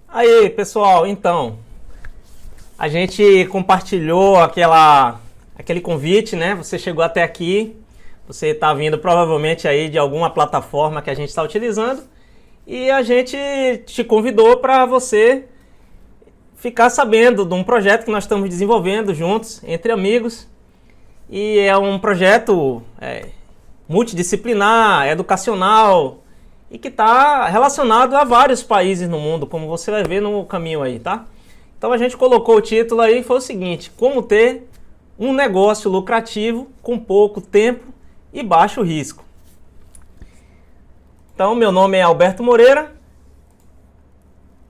Aí, pessoal, então, a gente compartilhou aquele convite, né? Você chegou até aqui, você está vindo provavelmente aí de alguma plataforma que a gente está utilizando e a gente te convidou para você ficar sabendo de um projeto que nós estamos desenvolvendo juntos, entre amigos. E é um projeto multidisciplinar, educacional e que está relacionado a vários países no mundo, como você vai ver no caminho aí, tá? Então a gente colocou o título aí, foi o seguinte: como ter um negócio lucrativo com pouco tempo e baixo risco. Então, meu nome é Alberto Moreira,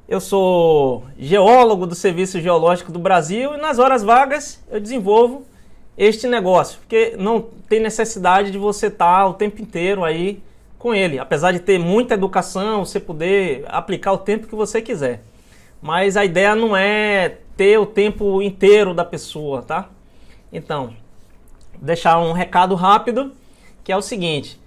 eu sou geólogo do Serviço Geológico do Brasil e nas horas vagas eu desenvolvo este negócio, porque não tem necessidade de você estar o tempo inteiro aí com ele, apesar de ter muita educação, você poder aplicar o tempo que você quiser. Mas a ideia não é ter o tempo inteiro da pessoa, tá? Então, deixar um recado rápido, que é o seguinte: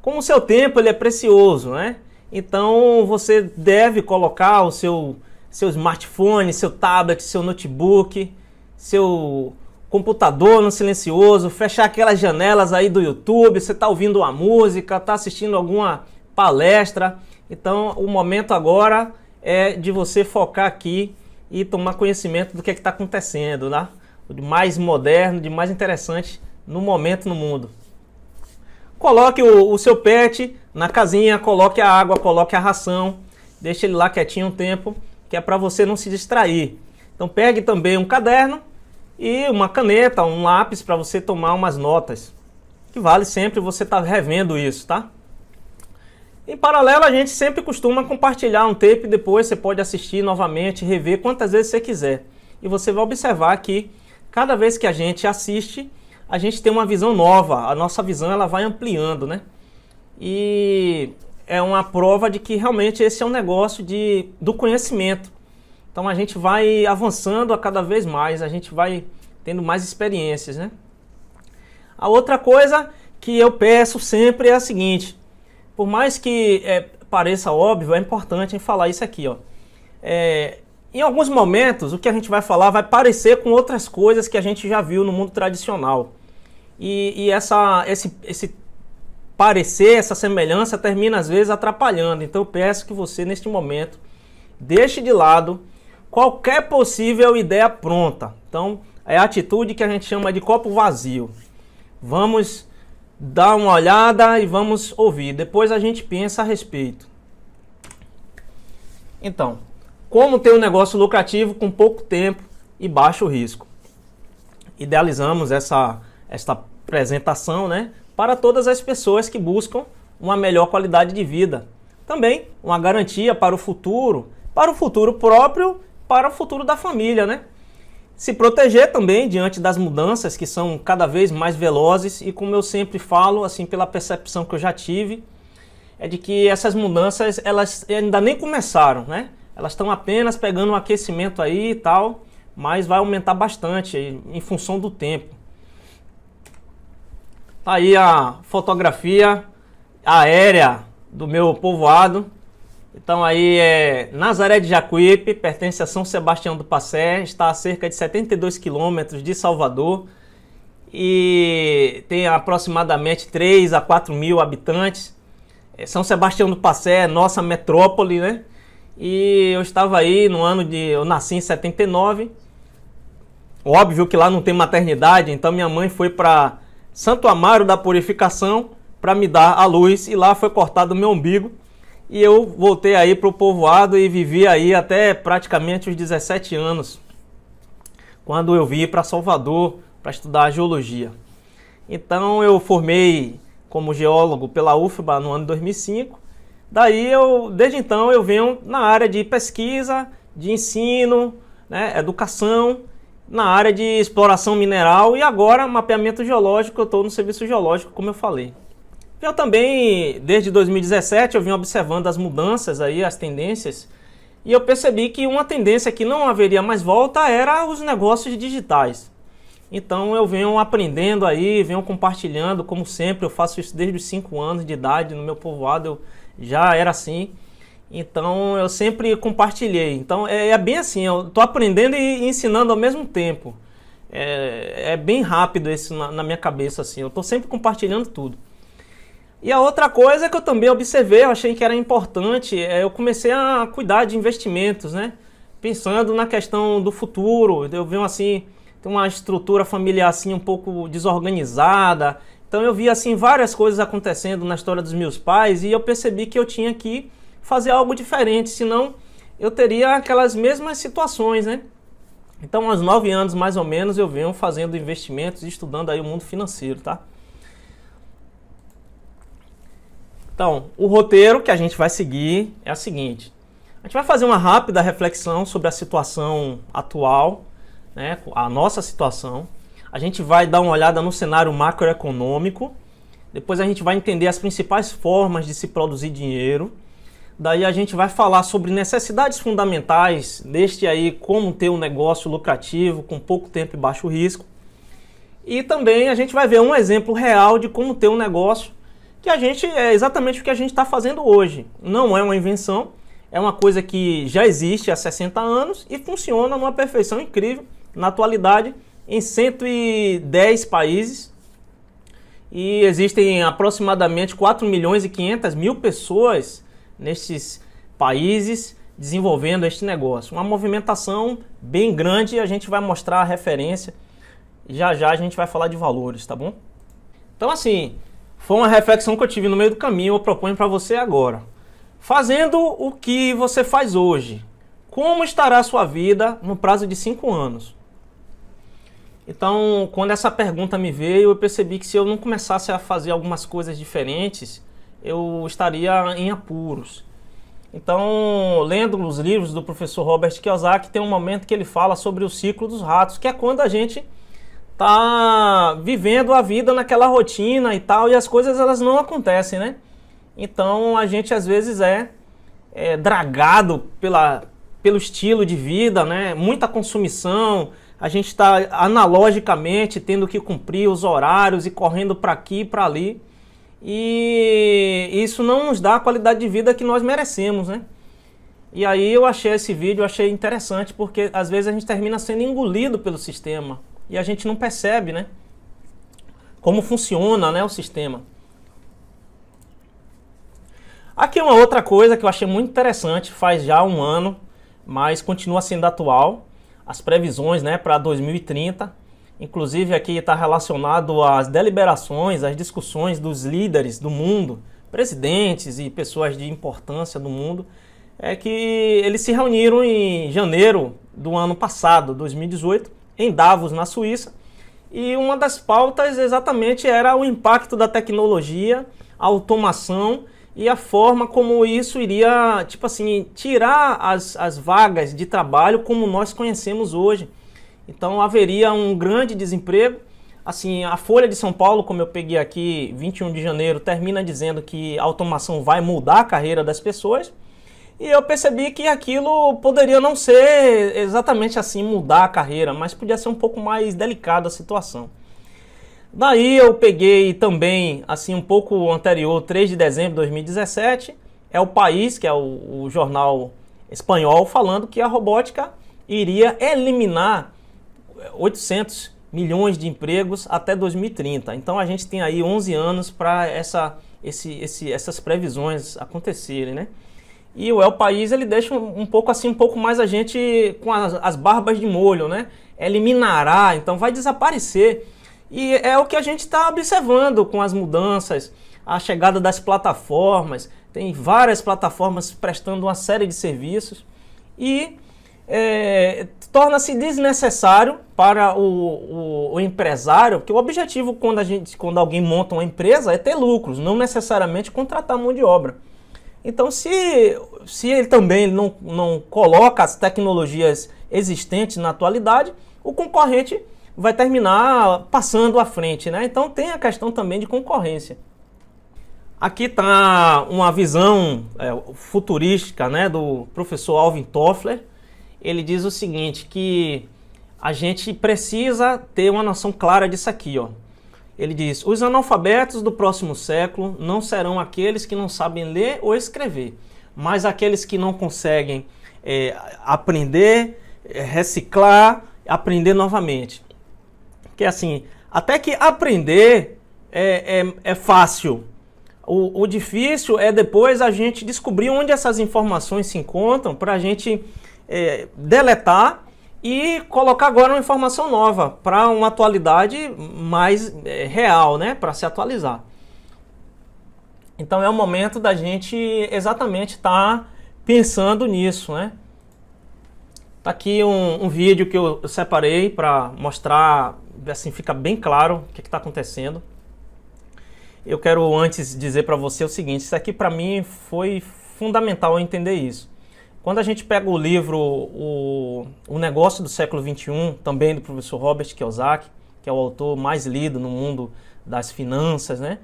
como o seu tempo ele é precioso, né? Então você deve colocar o seu smartphone, seu tablet, seu notebook, seu computador no silencioso, fechar aquelas janelas aí do YouTube, você está ouvindo uma música, está assistindo alguma palestra. Então o momento agora é de você focar aqui e tomar conhecimento do que está acontecendo, né? De mais moderno, de mais interessante no momento no mundo. Coloque o seu pet na casinha, coloque a água, coloque a ração, deixe ele lá quietinho um tempo, que é para você não se distrair. Então pegue também um caderno e uma caneta, um lápis para você tomar umas notas, que vale sempre você estar revendo isso, tá? Em paralelo, a gente sempre costuma compartilhar um tape, depois você pode assistir novamente, rever quantas vezes você quiser. E você vai observar que cada vez que a gente assiste, a gente tem uma visão nova, a nossa visão ela vai ampliando, né? E é uma prova de que realmente esse é um negócio do conhecimento. Então a gente vai avançando a cada vez mais, a gente vai tendo mais experiências, né? A outra coisa que eu peço sempre é a seguinte: por mais que pareça óbvio, é importante em falar isso aqui, ó. Em alguns momentos, o que a gente vai falar vai parecer com outras coisas que a gente já viu no mundo tradicional. E esse parecer, essa semelhança termina às vezes atrapalhando. Então eu peço que você, neste momento, deixe de lado qualquer possível ideia pronta. Então é a atitude que a gente chama de copo vazio. Vamos dar uma olhada e vamos ouvir. Depois a gente pensa a respeito. Então, como ter um negócio lucrativo com pouco tempo e baixo risco? Idealizamos esta apresentação, né, para todas as pessoas que buscam uma melhor qualidade de vida. Também uma garantia para o futuro próprio, para o futuro da família, né? Se proteger também diante das mudanças que são cada vez mais velozes e, como eu sempre falo, assim, pela percepção que eu já tive, é de que essas mudanças elas ainda nem começaram, né? Elas estão apenas pegando um aquecimento aí e tal, mas vai aumentar bastante em função do tempo. Aí a fotografia aérea do meu povoado. Então aí é Nazaré de Jacuípe, pertence a São Sebastião do Passé, está a cerca de 72 quilômetros de Salvador e tem aproximadamente 3 a 4 mil habitantes. São Sebastião do Passé é nossa metrópole, né? E eu estava aí eu nasci em 79. Óbvio que lá não tem maternidade, então minha mãe foi para Santo Amaro da Purificação para me dar a luz e lá foi cortado o meu umbigo. E eu voltei aí para o povoado e vivi aí até praticamente os 17 anos, quando eu vim para Salvador para estudar geologia. Então eu formei como geólogo pela UFBA no ano 2005. Daí desde então eu venho na área de pesquisa, de ensino, né, educação, na área de exploração mineral e agora mapeamento geológico. Eu estou no serviço geológico, como eu falei. Eu também, desde 2017, eu vim observando as mudanças aí, as tendências, e eu percebi que uma tendência que não haveria mais volta era os negócios digitais. Então eu venho aprendendo aí, venho compartilhando, como sempre, eu faço isso desde os 5 anos de idade, no meu povoado eu já era assim. Então eu sempre compartilhei. Então é bem assim, eu estou aprendendo e ensinando ao mesmo tempo. É bem rápido isso na minha cabeça, assim. Eu estou sempre compartilhando tudo. E a outra coisa que eu também observei, eu achei que era importante, eu comecei a cuidar de investimentos, né? Pensando na questão do futuro. Eu vi assim, tem uma estrutura familiar assim um pouco desorganizada. Então eu vi assim várias coisas acontecendo na história dos meus pais e eu percebi que eu tinha que fazer algo diferente, senão eu teria aquelas mesmas situações, né? Então, há uns 9 anos mais ou menos eu venho fazendo investimentos e estudando aí o mundo financeiro, tá? Então, o roteiro que a gente vai seguir é o seguinte. A gente vai fazer uma rápida reflexão sobre a situação atual, né, a nossa situação. A gente vai dar uma olhada no cenário macroeconômico. Depois a gente vai entender as principais formas de se produzir dinheiro. Daí a gente vai falar sobre necessidades fundamentais deste aí, como ter um negócio lucrativo com pouco tempo e baixo risco. E também a gente vai ver um exemplo real de como ter um negócio que é exatamente o que a gente está fazendo hoje. Não é uma invenção, é uma coisa que já existe há 60 anos e funciona numa perfeição incrível na atualidade em 110 países. E existem aproximadamente 4 milhões e 500 mil pessoas nesses países desenvolvendo este negócio. Uma movimentação bem grande e a gente vai mostrar a referência. Já a gente vai falar de valores, tá bom? Então assim, foi uma reflexão que eu tive no meio do caminho, eu proponho para você agora. Fazendo o que você faz hoje, como estará a sua vida no prazo de 5 anos? Então, quando essa pergunta me veio, eu percebi que se eu não começasse a fazer algumas coisas diferentes, eu estaria em apuros. Então, lendo os livros do professor Robert Kiyosaki, tem um momento que ele fala sobre o ciclo dos ratos, que é quando a gente tá vivendo a vida naquela rotina e tal, e as coisas elas não acontecem, né? Então a gente às vezes é dragado pelo estilo de vida, né? Muita consumição, a gente está analogicamente tendo que cumprir os horários e correndo para aqui e para ali, e isso não nos dá a qualidade de vida que nós merecemos, né? E aí eu achei esse vídeo, achei interessante, porque às vezes a gente termina sendo engolido pelo sistema. E a gente não percebe, né, como funciona, né, o sistema. Aqui uma outra coisa que eu achei muito interessante, faz já um ano, mas continua sendo atual. As previsões, né, para 2030. Inclusive aqui está relacionado às deliberações, às discussões dos líderes do mundo, presidentes e pessoas de importância do mundo, é que eles se reuniram em janeiro do ano passado, 2018, em Davos, na Suíça, e uma das pautas exatamente era o impacto da tecnologia, a automação e a forma como isso iria, tipo assim, tirar as vagas de trabalho como nós conhecemos hoje. Então haveria um grande desemprego. Assim, a Folha de São Paulo, como eu peguei aqui, 21 de janeiro, termina dizendo que a automação vai mudar a carreira das pessoas. E eu percebi que aquilo poderia não ser exatamente assim, mudar a carreira, mas podia ser um pouco mais delicada a situação. Daí eu peguei também, assim, um pouco anterior, 3 de dezembro de 2017, é o País, que é o jornal espanhol, falando que a robótica iria eliminar 800 milhões de empregos até 2030. Então a gente tem aí 11 anos para essas previsões acontecerem, né? E o El País, ele deixa um pouco assim, um pouco mais a gente com as barbas de molho, né? Eliminará, então vai desaparecer. E é o que a gente está observando com as mudanças, a chegada das plataformas. Tem várias plataformas prestando uma série de serviços e torna-se desnecessário para o empresário, porque o objetivo quando alguém monta uma empresa é ter lucros, não necessariamente contratar mão de obra. Então, se ele também não coloca as tecnologias existentes na atualidade, o concorrente vai terminar passando à frente, né? Então, tem a questão também de concorrência. Aqui está uma visão futurística, né, do professor Alvin Toffler. Ele diz o seguinte, que a gente precisa ter uma noção clara disso aqui, ó. Ele diz, os analfabetos do próximo século não serão aqueles que não sabem ler ou escrever, mas aqueles que não conseguem aprender, reciclar, aprender novamente. Porque assim, até que aprender é fácil. O difícil é depois a gente descobrir onde essas informações se encontram para a gente deletar e colocar agora uma informação nova para uma atualidade mais real, né? Para se atualizar. Então é o momento da gente exatamente estar pensando nisso, né? Tá aqui um vídeo que eu separei para mostrar, assim fica bem claro o que está acontecendo. Eu quero antes dizer para você o seguinte, isso aqui para mim foi fundamental eu entender isso. Quando a gente pega o livro O Negócio do Século XXI, também do professor Robert Kiyosaki, que é o autor mais lido no mundo das finanças, né?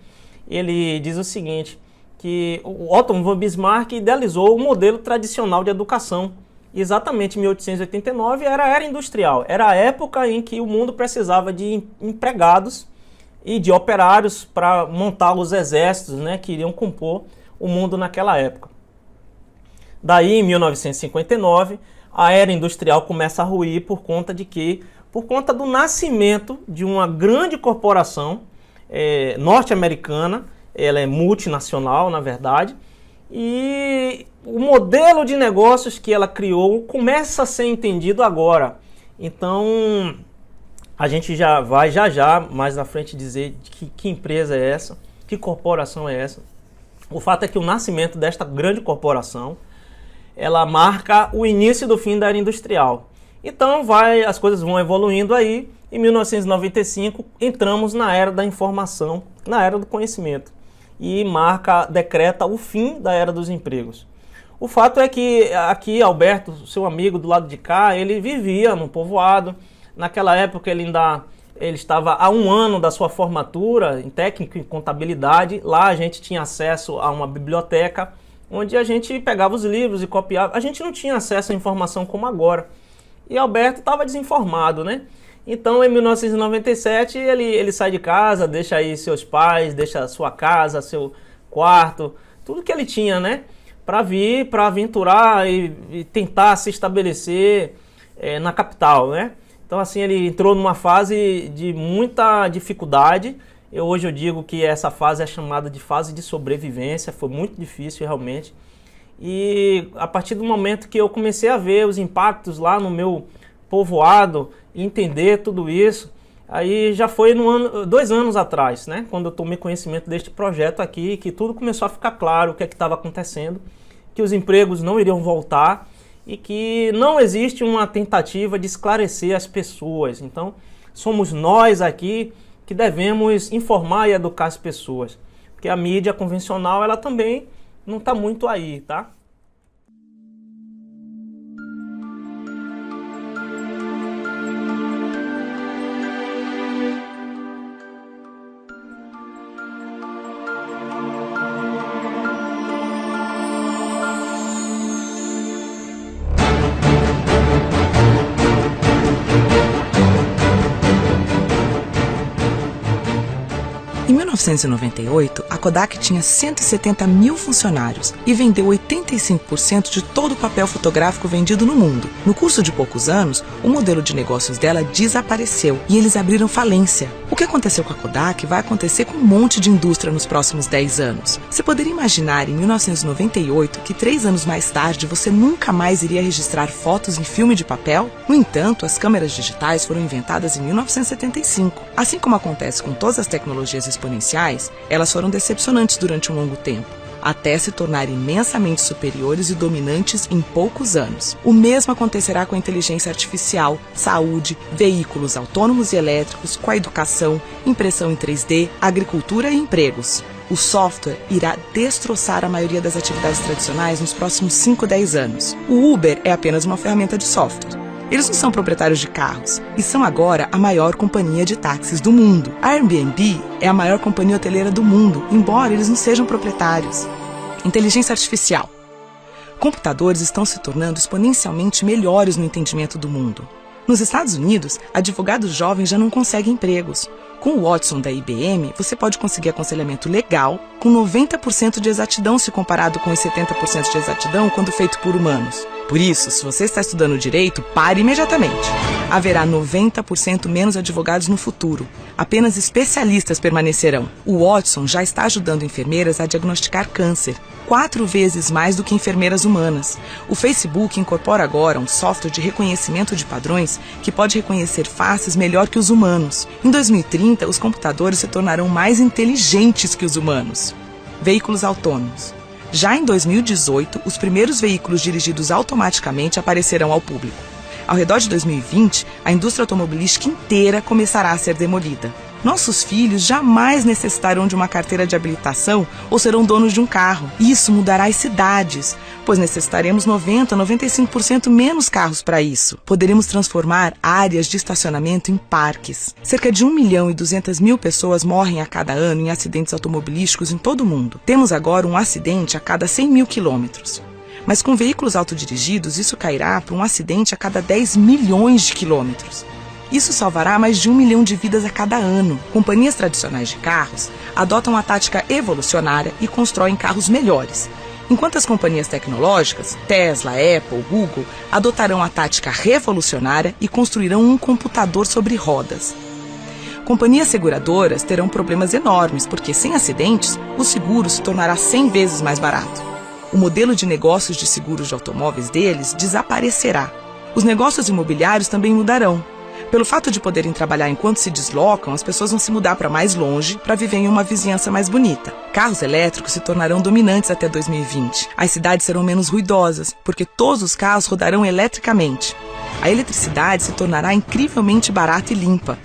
Ele diz o seguinte, que o Otto von Bismarck idealizou o modelo tradicional de educação. E exatamente em 1889 era a era industrial, era a época em que o mundo precisava de empregados e de operários para montar os exércitos, né, que iriam compor o mundo naquela época. Daí, em 1959, a era industrial começa a ruir por conta do nascimento de uma grande corporação norte-americana, ela é multinacional, na verdade, e o modelo de negócios que ela criou começa a ser entendido agora. Então, a gente já vai mais na frente dizer que empresa é essa, que corporação é essa. O fato é que o nascimento desta grande corporação, ela marca o início do fim da era industrial. Então as coisas vão evoluindo aí. Em 1995 entramos na era da informação, na era do conhecimento. E decreta o fim da era dos empregos. O fato é que aqui Alberto, seu amigo do lado de cá, ele vivia num povoado. Naquela época ele estava há 1 ano da sua formatura em técnico em contabilidade. Lá a gente tinha acesso a uma biblioteca onde a gente pegava os livros e copiava. A gente não tinha acesso à informação como agora. E Alberto estava desinformado, né? Então, em 1997, ele sai de casa, deixa aí seus pais, deixa sua casa, seu quarto, tudo que ele tinha, né? Para aventurar e tentar se estabelecer na capital, né? Então, assim, ele entrou numa fase de muita dificuldade. Hoje eu digo que essa fase é chamada de fase de sobrevivência, foi muito difícil realmente. E a partir do momento que eu comecei a ver os impactos lá no meu povoado, entender tudo isso, aí já foi 2 anos atrás, né? Quando eu tomei conhecimento deste projeto aqui, que tudo começou a ficar claro o que é que estava acontecendo, que os empregos não iriam voltar e que não existe uma tentativa de esclarecer as pessoas. Então, somos nós aqui que devemos informar e educar as pessoas, porque a mídia convencional, ela também não está muito aí, tá? Em 1998, a Kodak tinha 170 mil funcionários e vendeu 85% de todo o papel fotográfico vendido no mundo. No curso de poucos anos, o modelo de negócios dela desapareceu e eles abriram falência. O que aconteceu com a Kodak vai acontecer com um monte de indústria nos próximos 10 anos. Você poderia imaginar em 1998 que 3 anos mais tarde você nunca mais iria registrar fotos em filme de papel? No entanto, as câmeras digitais foram inventadas em 1975. Assim como acontece com todas as tecnologias exponenciais, elas foram decepcionantes durante um longo tempo, até se tornarem imensamente superiores e dominantes em poucos anos. O mesmo acontecerá com a inteligência artificial, saúde, veículos autônomos e elétricos, com a educação, impressão em 3D, agricultura e empregos. O software irá destroçar a maioria das atividades tradicionais nos próximos 5 a 10 anos. O Uber é apenas uma ferramenta de software. Eles não são proprietários de carros e são agora a maior companhia de táxis do mundo. A Airbnb é a maior companhia hoteleira do mundo, embora eles não sejam proprietários. Inteligência artificial. Computadores estão se tornando exponencialmente melhores no entendimento do mundo. Nos Estados Unidos, advogados jovens já não conseguem empregos. Com o Watson da IBM, você pode conseguir aconselhamento legal com 90% de exatidão se comparado com os 70% de exatidão quando feito por humanos. Por isso, se você está estudando direito, pare imediatamente. Haverá 90% menos advogados no futuro. Apenas especialistas permanecerão. O Watson já está ajudando enfermeiras a diagnosticar câncer, 4 vezes mais do que enfermeiras humanas. O Facebook incorpora agora um software de reconhecimento de padrões que pode reconhecer faces melhor que os humanos. Em 2030, os computadores se tornarão mais inteligentes que os humanos. Veículos autônomos. Já em 2018, os primeiros veículos dirigidos automaticamente aparecerão ao público. Ao redor de 2020, a indústria automobilística inteira começará a ser demolida. Nossos filhos jamais necessitarão de uma carteira de habilitação ou serão donos de um carro. Isso mudará as cidades, pois necessitaremos 90-95% menos carros para isso. Poderemos transformar áreas de estacionamento em parques. Cerca de 1.200.000 pessoas morrem a cada ano em acidentes automobilísticos em todo o mundo. Temos agora um acidente a cada 100.000 quilômetros. Mas com veículos autodirigidos, isso cairá para um acidente a cada 10 milhões de quilômetros. Isso salvará mais de 1 milhão de vidas a cada ano. Companhias tradicionais de carros adotam a tática evolucionária e constroem carros melhores, enquanto as companhias tecnológicas, Tesla, Apple, Google, adotarão a tática revolucionária e construirão um computador sobre rodas. Companhias seguradoras terão problemas enormes, porque sem acidentes, o seguro se tornará 100 vezes mais barato. O modelo de negócios de seguros de automóveis deles desaparecerá. Os negócios imobiliários também mudarão. Pelo fato de poderem trabalhar enquanto se deslocam, as pessoas vão se mudar para mais longe para viver em uma vizinhança mais bonita. Carros elétricos se tornarão dominantes até 2020. As cidades serão menos ruidosas, porque todos os carros rodarão eletricamente. A eletricidade se tornará incrivelmente barata e limpa.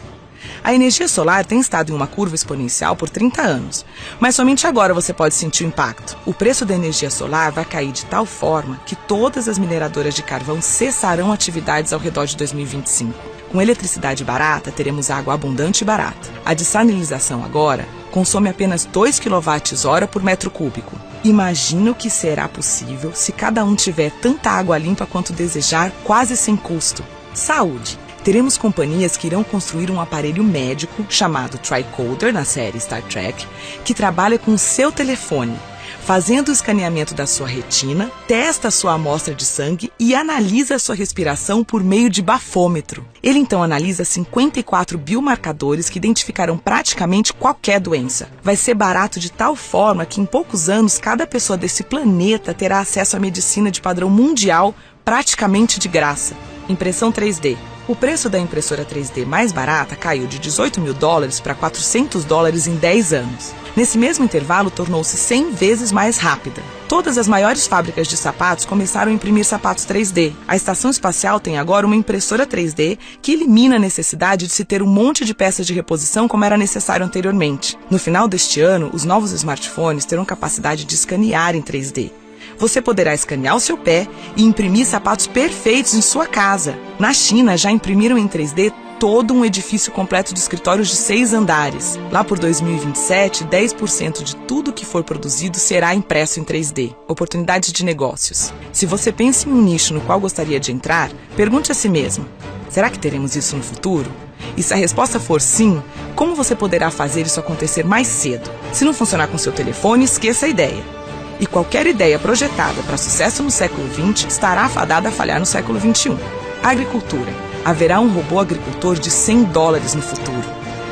A energia solar tem estado em uma curva exponencial por 30 anos, mas somente agora você pode sentir o impacto. O preço da energia solar vai cair de tal forma que todas as mineradoras de carvão cessarão atividades ao redor de 2025. Com eletricidade barata, teremos água abundante e barata. A dessalinização agora consome apenas 2 kWh por metro cúbico. Imagina o que será possível se cada um tiver tanta água limpa quanto desejar, quase sem custo. Saúde. Teremos companhias que irão construir um aparelho médico chamado Tricorder, na série Star Trek, que trabalha com o seu telefone, fazendo o escaneamento da sua retina, testa a sua amostra de sangue e analisa a sua respiração por meio de bafômetro. Ele então analisa 54 biomarcadores que identificarão praticamente qualquer doença. Vai ser barato de tal forma que em poucos anos cada pessoa desse planeta terá acesso à medicina de padrão mundial praticamente de graça. Impressão 3D. O preço da impressora 3D mais barata caiu de $18.000 para $400 em 10 anos. Nesse mesmo intervalo, tornou-se 100 vezes mais rápida. Todas as maiores fábricas de sapatos começaram a imprimir sapatos 3D. A estação espacial tem agora uma impressora 3D que elimina a necessidade de se ter um monte de peças de reposição como era necessário anteriormente. No final deste ano, os novos smartphones terão capacidade de escanear em 3D. Você poderá escanear o seu pé e imprimir sapatos perfeitos em sua casa. Na China, já imprimiram em 3D todo um edifício completo de escritórios de 6 andares. Lá por 2027, 10% de tudo que for produzido será impresso em 3D. Oportunidades de negócios. Se você pensa em um nicho no qual gostaria de entrar, pergunte a si mesmo: será que teremos isso no futuro? E se a resposta for sim, como você poderá fazer isso acontecer mais cedo? Se não funcionar com seu telefone, esqueça a ideia. E qualquer ideia projetada para sucesso no século XX estará fadada a falhar no século XXI. Agricultura. Haverá um robô agricultor de $100 no futuro.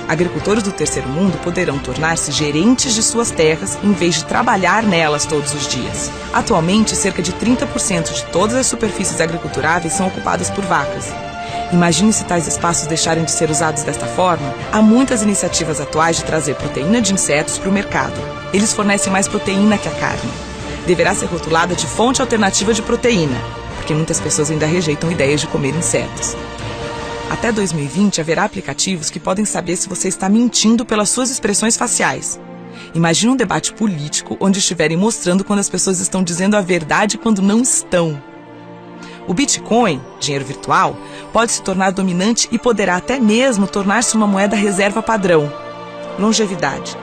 Agricultores do terceiro mundo poderão tornar-se gerentes de suas terras em vez de trabalhar nelas todos os dias. Atualmente, cerca de 30% de todas as superfícies agriculturáveis são ocupadas por vacas. Imagine se tais espaços deixarem de ser usados desta forma. Há muitas iniciativas atuais de trazer proteína de insetos para o mercado. Eles fornecem mais proteína que a carne. Deverá ser rotulada de fonte alternativa de proteína, porque muitas pessoas ainda rejeitam ideias de comer insetos. Até 2020, haverá aplicativos que podem saber se você está mentindo pelas suas expressões faciais. Imagine um debate político onde estiverem mostrando quando as pessoas estão dizendo a verdade e quando não estão. O Bitcoin, dinheiro virtual, pode se tornar dominante e poderá até mesmo tornar-se uma moeda reserva padrão. Longevidade.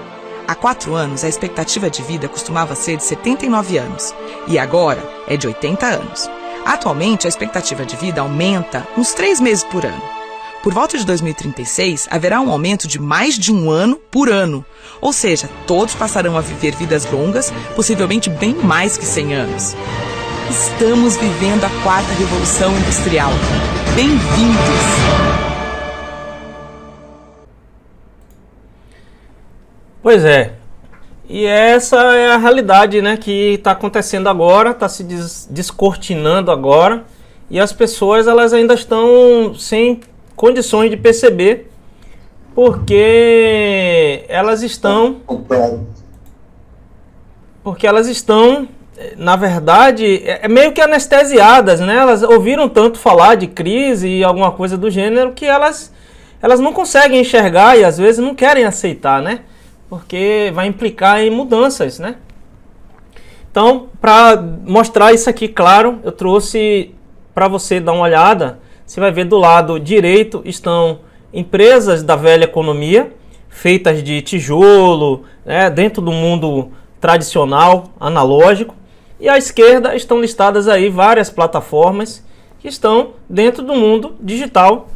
Há 4 anos, a expectativa de vida costumava ser de 79 anos, e agora é de 80 anos. Atualmente, a expectativa de vida aumenta uns 3 meses por ano. Por volta de 2036, haverá um aumento de mais de um ano por ano. Ou seja, todos passarão a viver vidas longas, possivelmente bem mais que 100 anos. Estamos vivendo a quarta revolução industrial. Bem-vindos! Pois é. E essa é a realidade, né, que está acontecendo agora, está se descortinando agora. E as pessoas, elas ainda estão sem condições de perceber, porque elas estão, na verdade, meio que anestesiadas, né? Elas ouviram tanto falar de crise e alguma coisa do gênero que elas não conseguem enxergar e às vezes não querem aceitar, né? Porque vai implicar em mudanças, né? Então, para mostrar isso aqui claro, eu trouxe para você dar uma olhada. Você vai ver do lado direito estão empresas da velha economia, feitas de tijolo, né, dentro do mundo tradicional, analógico. E à esquerda estão listadas aí várias plataformas que estão dentro do mundo digital.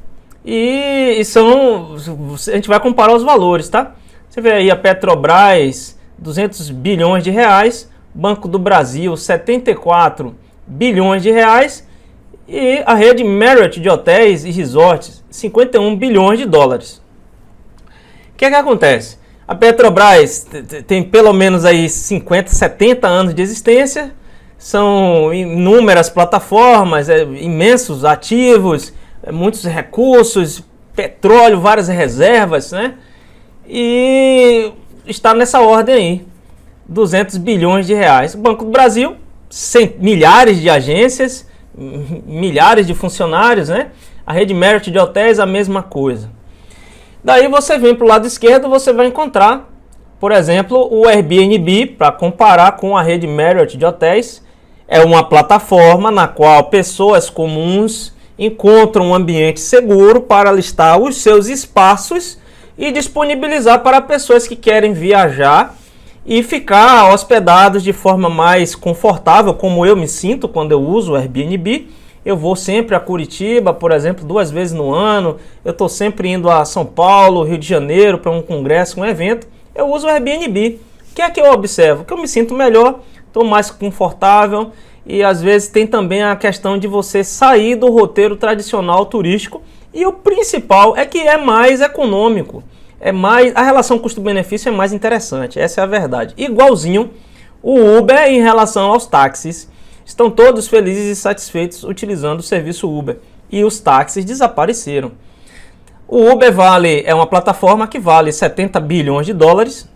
E a gente vai comparar os valores, tá? Você vê aí a Petrobras, 200 bilhões de reais, Banco do Brasil, 74 bilhões de reais, e a rede Marriott de hotéis e resorts, 51 bilhões de dólares. O que acontece? A Petrobras tem pelo menos aí 50, 70 anos de existência, são inúmeras plataformas, imensos ativos, muitos recursos, petróleo, várias reservas, né? E está nessa ordem aí, 200 bilhões de reais. O Banco do Brasil, milhares de agências, milhares de funcionários, né? A rede Marriott de hotéis, a mesma coisa. Daí você vem para o lado esquerdo, você vai encontrar, por exemplo, o Airbnb, para comparar com a rede Marriott de hotéis. É uma plataforma na qual pessoas comuns encontram um ambiente seguro para listar os seus espaços e disponibilizar para pessoas que querem viajar e ficar hospedados de forma mais confortável, como eu me sinto quando eu uso o Airbnb. Eu vou sempre a Curitiba, por exemplo, 2 vezes no ano. Eu estou sempre indo a São Paulo, Rio de Janeiro, para um congresso, um evento. Eu uso o Airbnb. O que é que eu observo? Que eu me sinto melhor, estou mais confortável. E às vezes tem também a questão de você sair do roteiro tradicional turístico. E o principal é que é mais econômico. A relação custo-benefício é mais interessante, essa é a verdade. Igualzinho o Uber em relação aos táxis. Estão todos felizes e satisfeitos utilizando o serviço Uber. E os táxis desapareceram. O Uber é uma plataforma que vale 70 bilhões de dólares.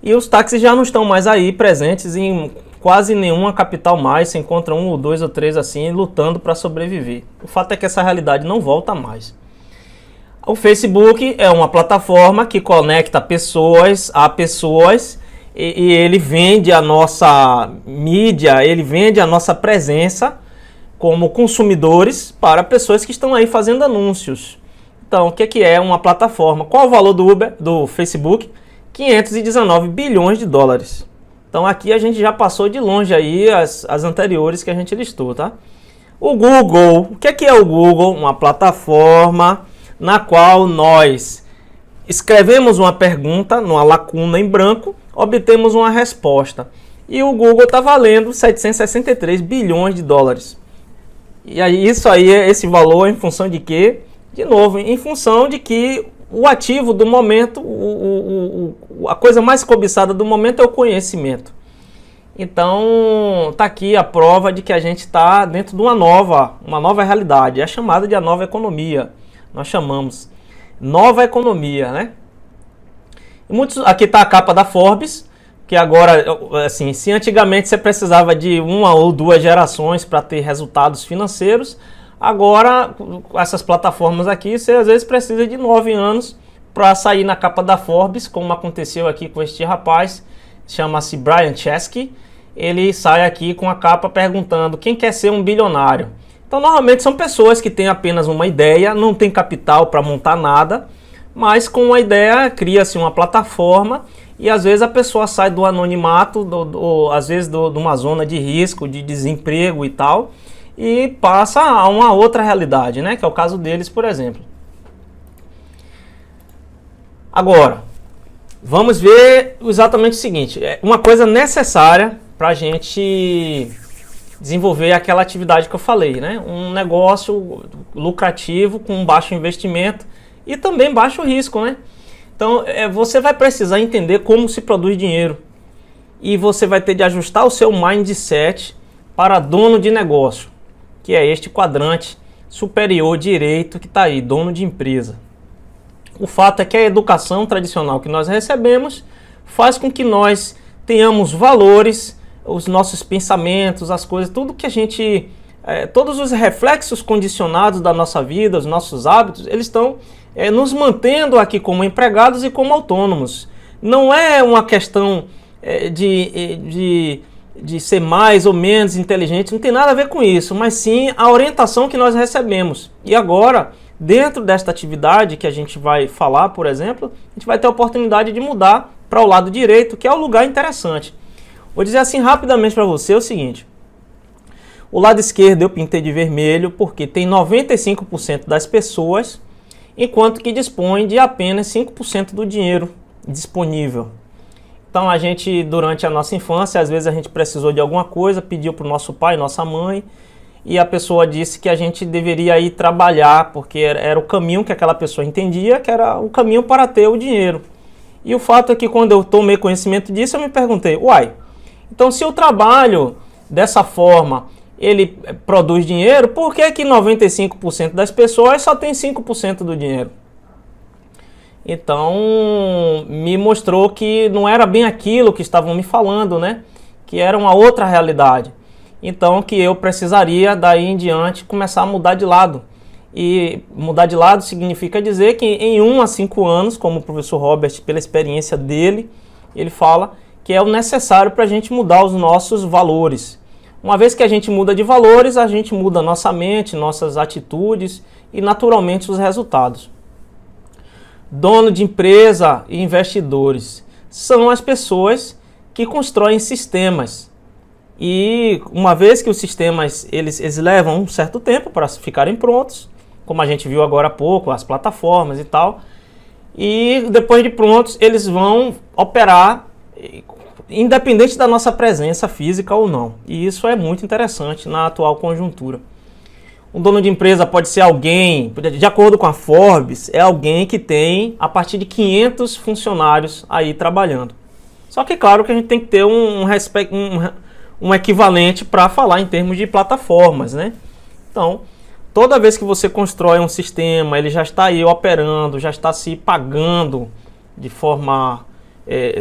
E os táxis já não estão mais aí presentes em quase nenhuma capital mais. Se encontra 1 ou 2 ou 3 assim, lutando para sobreviver. O fato é que essa realidade não volta mais. O Facebook é uma plataforma que conecta pessoas a pessoas e ele vende a nossa mídia, ele vende a nossa presença como consumidores para pessoas que estão aí fazendo anúncios. Então, o que é uma plataforma? Qual o valor do Facebook? 519 bilhões de dólares. Então, aqui a gente já passou de longe aí as anteriores que a gente listou, tá? O Google, o que é o Google? Uma plataforma na qual nós escrevemos uma pergunta numa lacuna em branco, obtemos uma resposta. E o Google está valendo 763 bilhões de dólares. E aí, esse valor em função de quê? De novo, em função de que o ativo do momento, a coisa mais cobiçada do momento é o conhecimento. Então, está aqui a prova de que a gente está dentro de uma nova realidade. É chamada de a nova economia. Nós chamamos nova economia, né? Aqui está a capa da Forbes, que agora, assim, se antigamente você precisava de 1 ou 2 gerações para ter resultados financeiros, agora, com essas plataformas aqui, você às vezes precisa de 9 anos para sair na capa da Forbes, como aconteceu aqui com este rapaz, chama-se Brian Chesky. Ele sai aqui com a capa perguntando quem quer ser um bilionário. Então, normalmente são pessoas que têm apenas uma ideia, não tem capital para montar nada, mas com uma ideia cria-se uma plataforma e às vezes a pessoa sai do anonimato, às vezes de uma zona de risco, de desemprego e tal, e passa a uma outra realidade, né? Que é o caso deles, por exemplo. Agora, vamos ver exatamente o seguinte, uma coisa necessária para a gente desenvolver aquela atividade que eu falei, né? Um negócio lucrativo com baixo investimento e também baixo risco, né? Então, você vai precisar entender como se produz dinheiro e você vai ter de ajustar o seu mindset para dono de negócio, que é este quadrante superior direito que está aí, dono de empresa. O fato é que a educação tradicional que nós recebemos faz com que nós tenhamos valores, os nossos pensamentos, as coisas, tudo que a gente, todos os reflexos condicionados da nossa vida, os nossos hábitos, eles estão nos mantendo aqui como empregados e como autônomos. Não é uma questão de ser mais ou menos inteligente, não tem nada a ver com isso, mas sim a orientação que nós recebemos. E agora, dentro desta atividade que a gente vai falar, por exemplo, a gente vai ter a oportunidade de mudar para o lado direito, que é o lugar interessante. Vou dizer assim rapidamente para você o seguinte: o lado esquerdo eu pintei de vermelho porque tem 95% das pessoas, enquanto que dispõe de apenas 5% do dinheiro disponível. Então a gente, durante a nossa infância, às vezes a gente precisou de alguma coisa, pediu para o nosso pai, nossa mãe, e a pessoa disse que a gente deveria ir trabalhar, porque era o caminho que aquela pessoa entendia, que era o caminho para ter o dinheiro. E o fato é que quando eu tomei conhecimento disso, eu me perguntei, uai, então se eu trabalho dessa forma, ele produz dinheiro, por que que 95% das pessoas só tem 5% do dinheiro? Então, me mostrou que não era bem aquilo que estavam me falando, né? Que era uma outra realidade. Então, que eu precisaria, daí em diante, começar a mudar de lado. E mudar de lado significa dizer que em 1 a 5 anos, como o professor Robert, pela experiência dele, ele fala que é o necessário para a gente mudar os nossos valores. Uma vez que a gente muda de valores, a gente muda nossa mente, nossas atitudes e naturalmente os resultados. Dono de empresa e investidores são as pessoas que constroem sistemas. E uma vez que os sistemas eles levam um certo tempo para ficarem prontos, como a gente viu agora há pouco, as plataformas e tal, e depois de prontos eles vão operar independente da nossa presença física ou não. E isso é muito interessante na atual conjuntura. Um dono de empresa pode ser alguém, de acordo com a Forbes, é alguém que tem a partir de 500 funcionários aí trabalhando. Só que claro que a gente tem que ter um equivalente para falar em termos de plataformas, né? Então, toda vez que você constrói um sistema, ele já está aí operando, já está se pagando de forma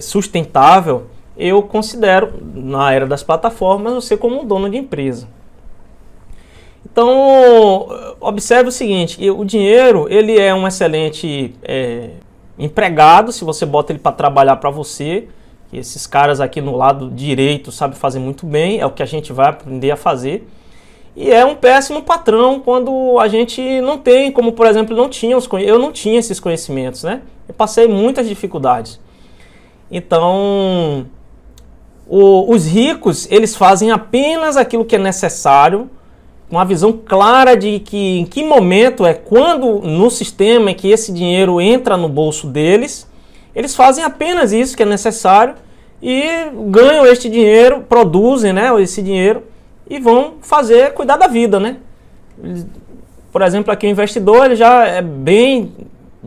sustentável, eu considero, na era das plataformas, você como um dono de empresa. Então, observe o seguinte, o dinheiro ele é um excelente empregado, se você bota ele para trabalhar para você. Esses caras aqui no lado direito sabem fazer muito bem, é o que a gente vai aprender a fazer. E é um péssimo patrão quando a gente não tem, como por exemplo, eu não tinha esses conhecimentos, né? Eu passei muitas dificuldades. Então, os ricos, eles fazem apenas aquilo que é necessário, com a visão clara de que em que momento quando no sistema é que esse dinheiro entra no bolso deles, eles fazem apenas isso que é necessário e ganham este dinheiro, produzem, né, esse dinheiro e vão cuidar da vida, né? Por exemplo, aqui o investidor ele já é bem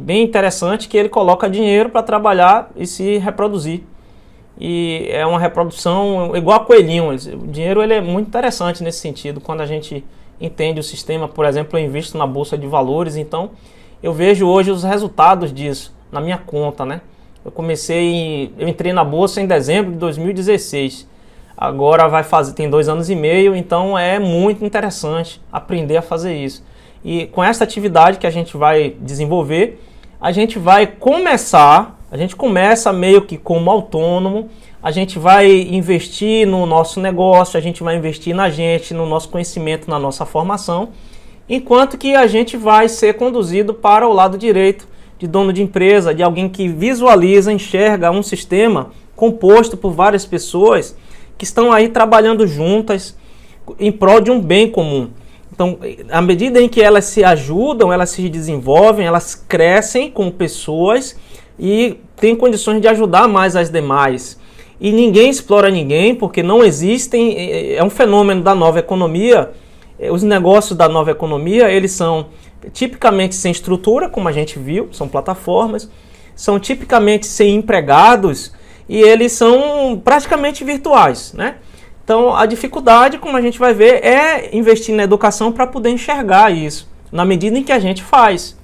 interessante que ele coloca dinheiro para trabalhar e se reproduzir. E é uma reprodução igual a coelhinho. O dinheiro ele é muito interessante nesse sentido. Quando a gente entende o sistema, por exemplo, eu invisto na Bolsa de Valores, então eu vejo hoje os resultados disso na minha conta, né? Eu entrei na Bolsa em dezembro de 2016. Agora tem 2 anos e meio, então é muito interessante aprender a fazer isso. E com essa atividade que a gente vai desenvolver, a gente começa meio que como autônomo, a gente vai investir no nosso negócio, a gente vai investir na gente, no nosso conhecimento, na nossa formação, enquanto que a gente vai ser conduzido para o lado direito de dono de empresa, de alguém que visualiza, enxerga um sistema composto por várias pessoas que estão aí trabalhando juntas em prol de um bem comum. Então, à medida em que elas se ajudam, elas se desenvolvem, elas crescem como pessoas e têm condições de ajudar mais as demais. E ninguém explora ninguém, porque não existem, é um fenômeno da nova economia. Os negócios da nova economia, eles são tipicamente sem estrutura, como a gente viu, são plataformas, são tipicamente sem empregados e eles são praticamente virtuais, né? Então, a dificuldade, como a gente vai ver, é investir na educação para poder enxergar isso, na medida em que a gente faz.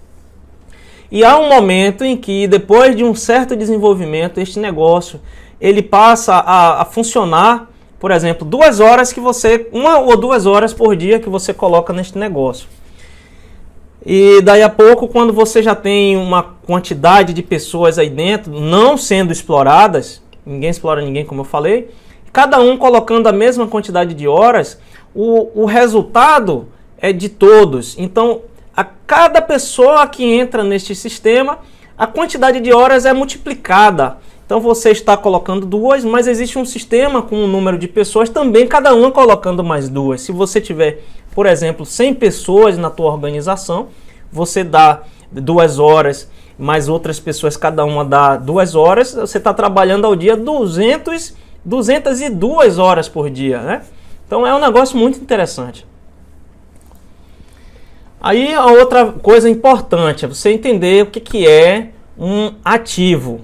E há um momento em que, depois de um certo desenvolvimento, este negócio, ele passa a funcionar, por exemplo, 2 horas que você, 1 ou 2 horas por dia que você coloca neste negócio. E daí a pouco, quando você já tem uma quantidade de pessoas aí dentro, não sendo exploradas, ninguém explora ninguém, como eu falei, cada um colocando a mesma quantidade de horas, o resultado é de todos. Então, a cada pessoa que entra neste sistema, a quantidade de horas é multiplicada. Então, você está colocando 2, mas existe um sistema com um número de pessoas também, cada uma colocando mais 2. Se você tiver, por exemplo, 100 pessoas na tua organização, você dá 2 horas, mais outras pessoas, cada uma dá 2 horas, você está trabalhando ao dia 202 horas por dia, né? Então é um negócio muito interessante. Aí a outra coisa importante é você entender o que é um ativo,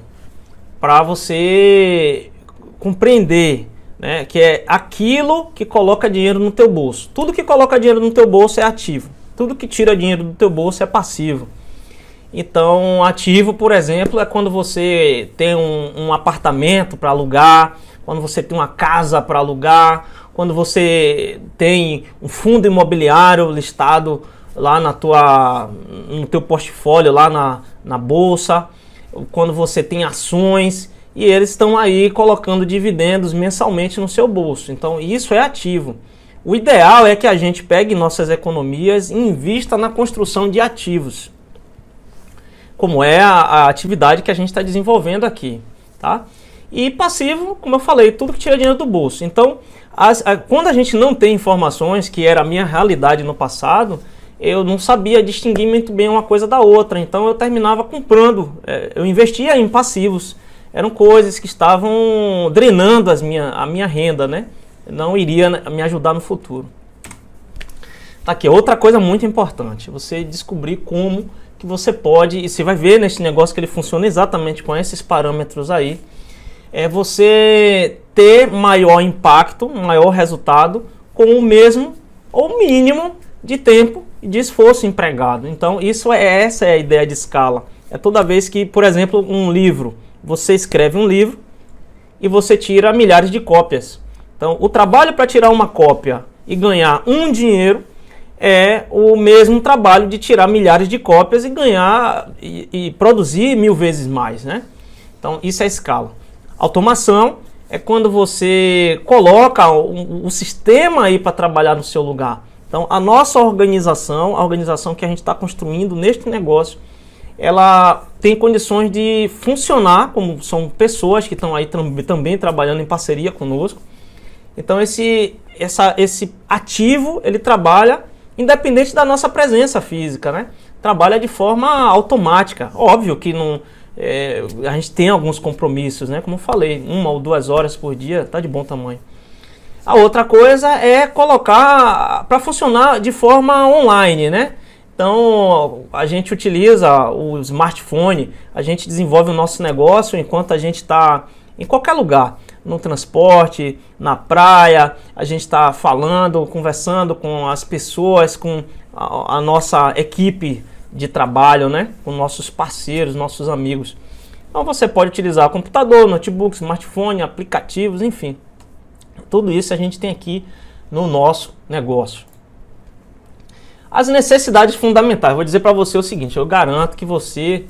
para você compreender, né, que é aquilo que coloca dinheiro no teu bolso. Tudo que coloca dinheiro no teu bolso é ativo. Tudo que tira dinheiro do teu bolso é passivo. Então, ativo, por exemplo, é quando você tem um apartamento para alugar, quando você tem uma casa para alugar, quando você tem um fundo imobiliário listado lá no teu portfólio, lá na bolsa, quando você tem ações e eles estão aí colocando dividendos mensalmente no seu bolso. Então, isso é ativo. O ideal é que a gente pegue nossas economias e invista na construção de ativos, como é a atividade que a gente está desenvolvendo aqui, tá? E passivo, como eu falei, tudo que tira dinheiro do bolso. Então, quando a gente não tem informações, que era a minha realidade no passado, eu não sabia distinguir muito bem uma coisa da outra. Então, eu terminava comprando, eu investia em passivos. Eram coisas que estavam drenando a minha renda, né? Não iria me ajudar no futuro. Tá aqui, outra coisa muito importante, você descobrir como que você pode, e você vai ver nesse negócio que ele funciona exatamente com esses parâmetros aí, é você ter maior impacto, maior resultado com o mesmo ou mínimo de tempo e de esforço empregado. Então, essa é a ideia de escala. É toda vez que, por exemplo, um livro, você escreve um livro e você tira milhares de cópias. Então, o trabalho para tirar uma cópia e ganhar um dinheiro é o mesmo trabalho de tirar milhares de cópias e ganhar e produzir 1000 vezes mais, né? Então, isso é escala. Automação é quando você coloca o sistema aí para trabalhar no seu lugar. Então, a nossa organização, a organização que a gente está construindo neste negócio, ela tem condições de funcionar, como são pessoas que estão aí também trabalhando em parceria conosco. Então, esse ativo, ele trabalha independente da nossa presença física, né? Trabalha de forma automática. Óbvio que a gente tem alguns compromissos, né? Como eu falei, 1 ou 2 horas por dia está de bom tamanho. A outra coisa é colocar para funcionar de forma online, né? Então, a gente utiliza o smartphone, a gente desenvolve o nosso negócio enquanto a gente está em qualquer lugar, no transporte, na praia, a gente está falando, conversando com as pessoas, com a nossa equipe de trabalho, né? Com nossos parceiros, nossos amigos. Então você pode utilizar computador, notebook, smartphone, aplicativos, enfim. Tudo isso a gente tem aqui no nosso negócio. As necessidades fundamentais. Vou dizer para você o seguinte, eu garanto que você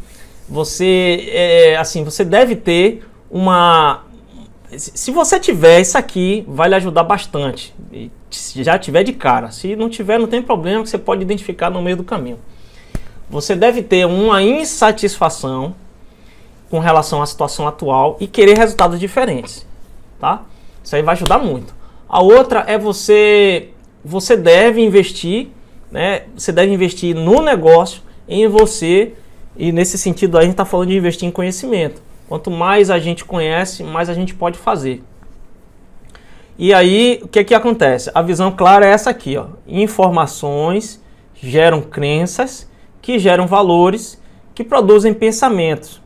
deve ter uma... Se você tiver isso aqui, vai lhe ajudar bastante. Se já tiver de cara. Se não tiver, não tem problema, que você pode identificar no meio do caminho. Você deve ter uma insatisfação com relação à situação atual e querer resultados diferentes, tá? Isso aí vai ajudar muito. A outra é você deve investir né? Você deve investir no negócio, em você, e nesse sentido aí a gente está falando de investir em conhecimento. Quanto mais a gente conhece, mais a gente pode fazer. E aí, o que acontece? A visão clara é essa aqui, ó. Informações geram crenças, que geram valores, que produzem pensamentos,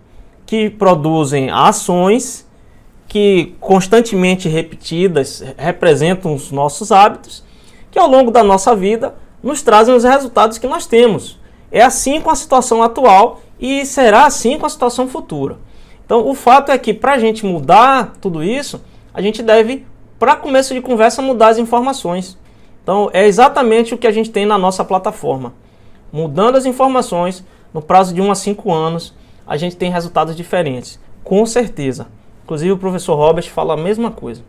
que produzem ações, que constantemente repetidas representam os nossos hábitos, que ao longo da nossa vida nos trazem os resultados que nós temos. É assim com a situação atual e será assim com a situação futura. Então, o fato é que para a gente mudar tudo isso, a gente deve, para começo de conversa, mudar as informações. Então, é exatamente o que a gente tem na nossa plataforma. Mudando as informações, no prazo de 1 a 5 anos, a gente tem resultados diferentes, com certeza. Inclusive, o professor Robert fala a mesma coisa.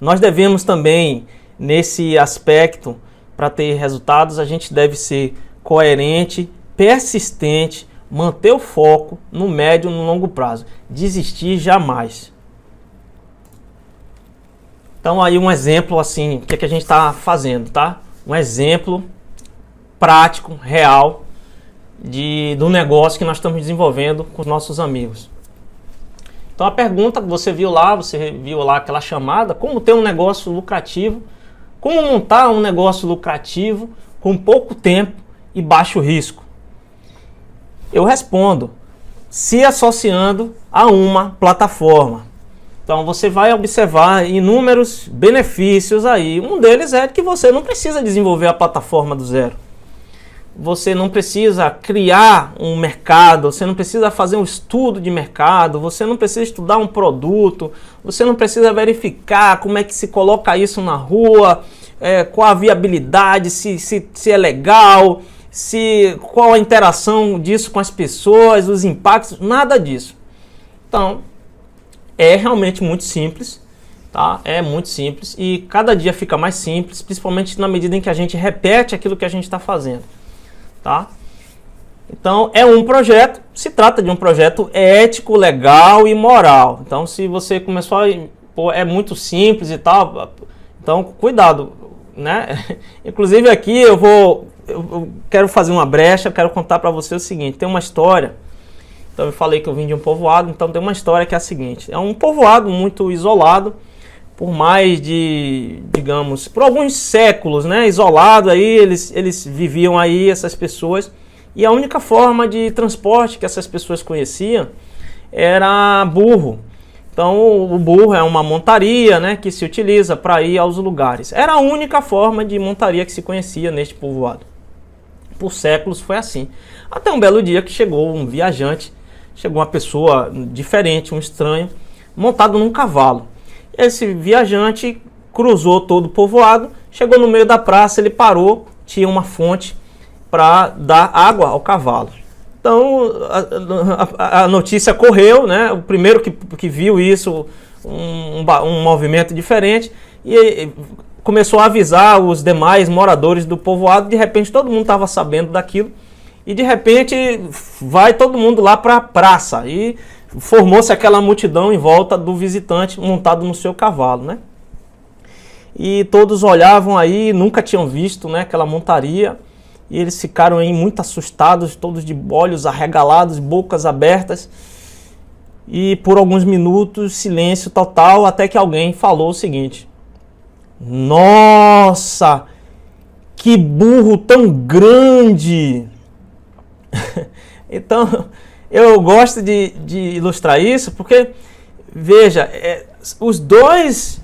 Nós devemos também, nesse aspecto, para ter resultados, a gente deve ser coerente, persistente, manter o foco no médio e no longo prazo. Desistir jamais. Então aí um exemplo assim, o que a gente está fazendo, tá? Um exemplo prático, real, do negócio que nós estamos desenvolvendo com os nossos amigos. Então a pergunta que você viu lá aquela chamada, como ter um negócio lucrativo, como montar um negócio lucrativo com pouco tempo e baixo risco. Eu respondo, se associando a uma plataforma. Então você vai observar inúmeros benefícios aí. Um deles é que você não precisa desenvolver a plataforma do zero. Você não precisa criar um mercado, você não precisa fazer um estudo de mercado, você não precisa estudar um produto, você não precisa verificar como é que se coloca isso na rua, qual a viabilidade, se é legal, qual a interação disso com as pessoas, os impactos, nada disso. Então, é realmente muito simples, tá? É muito simples e cada dia fica mais simples, principalmente na medida em que a gente repete aquilo que a gente está fazendo, tá? Então, é um projeto, se trata de um projeto ético, legal e moral. Então, se você começou é muito simples e tal, então cuidado, né? Inclusive aqui eu quero fazer uma brecha, eu quero contar para você o seguinte, tem uma história. Então eu falei que eu vim de um povoado, então tem uma história que é a seguinte. É um povoado muito isolado, por mais de, digamos, por alguns séculos, né? Isolado aí, eles viviam aí, essas pessoas. E a única forma de transporte que essas pessoas conheciam era burro. Então o burro é uma montaria, né? Que se utiliza para ir aos lugares. Era a única forma de montaria que se conhecia neste povoado. Por séculos foi assim. Até um belo dia que chegou um viajante, chegou uma pessoa diferente, um estranho, montado num cavalo. Esse viajante cruzou todo o povoado, chegou no meio da praça, ele parou, tinha uma fonte para dar água ao cavalo. Então a notícia correu, né? O primeiro que viu isso, um movimento diferente, e começou a avisar os demais moradores do povoado. De repente todo mundo estava sabendo daquilo. E de repente vai todo mundo lá para a praça e formou-se aquela multidão em volta do visitante montado no seu cavalo, né? E todos olhavam aí, nunca tinham visto, né, aquela montaria. E eles ficaram aí muito assustados, todos de olhos arregalados, bocas abertas. E por alguns minutos, silêncio total, até que alguém falou o seguinte: nossa, que burro tão grande! Então, eu gosto de ilustrar isso porque, veja, os dois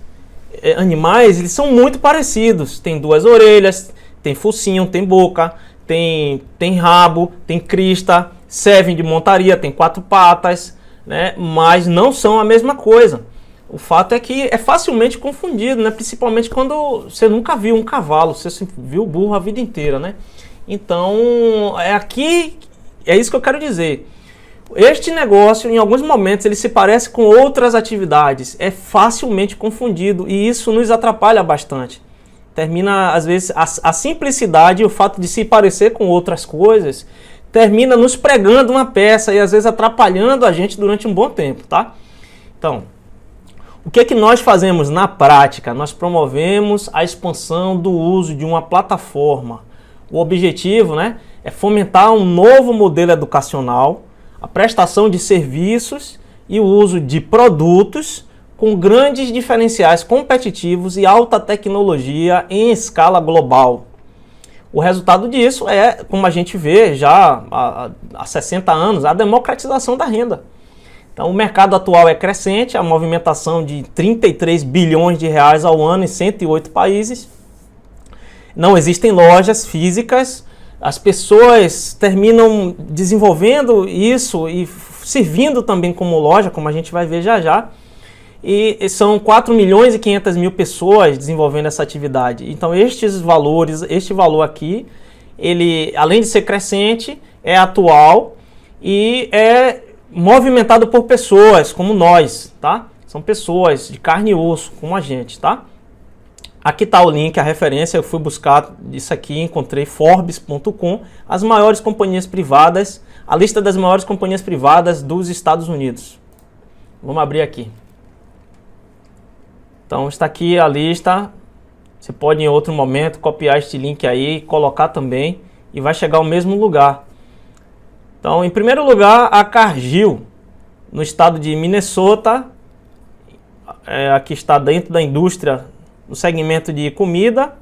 animais, eles são muito parecidos. Tem duas orelhas, tem focinho, tem boca, tem rabo, tem crista, servem de montaria, tem 4 patas, né? Mas não são a mesma coisa. O fato é que é facilmente confundido, né? Principalmente quando você nunca viu um cavalo, você viu o burro a vida inteira, né? Então, é isso que eu quero dizer. Este negócio, em alguns momentos, ele se parece com outras atividades. É facilmente confundido e isso nos atrapalha bastante. Termina, às vezes, a simplicidade e o fato de se parecer com outras coisas, termina nos pregando uma peça e, às vezes, atrapalhando a gente durante um bom tempo, tá? Então, o que é que nós fazemos na prática? Nós promovemos a expansão do uso de uma plataforma O objetivo, né, é fomentar um novo modelo educacional, a prestação de serviços e o uso de produtos com grandes diferenciais competitivos e alta tecnologia em escala global. O resultado disso é, como a gente vê já há 60 anos, a democratização da renda. Então, o mercado atual é crescente, a movimentação de 33 bilhões de reais ao ano em 108 países. Não existem lojas físicas, as pessoas terminam desenvolvendo isso e servindo também como loja, como a gente vai ver já já. E são 4 milhões e 500 mil pessoas desenvolvendo essa atividade. Então, estes valores, este valor aqui, ele, além de ser crescente, é atual e é movimentado por pessoas como nós, tá? São pessoas de carne e osso, como a gente, tá? Aqui está o link, a referência, eu fui buscar isso aqui, encontrei Forbes.com, as maiores companhias privadas, a lista das maiores companhias privadas dos Estados Unidos. Vamos abrir aqui. Então está aqui a lista, você pode em outro momento copiar este link aí, colocar também e vai chegar ao mesmo lugar. Então, em primeiro lugar, a Cargill, no estado de Minnesota, aqui está dentro da indústria, no segmento de comida,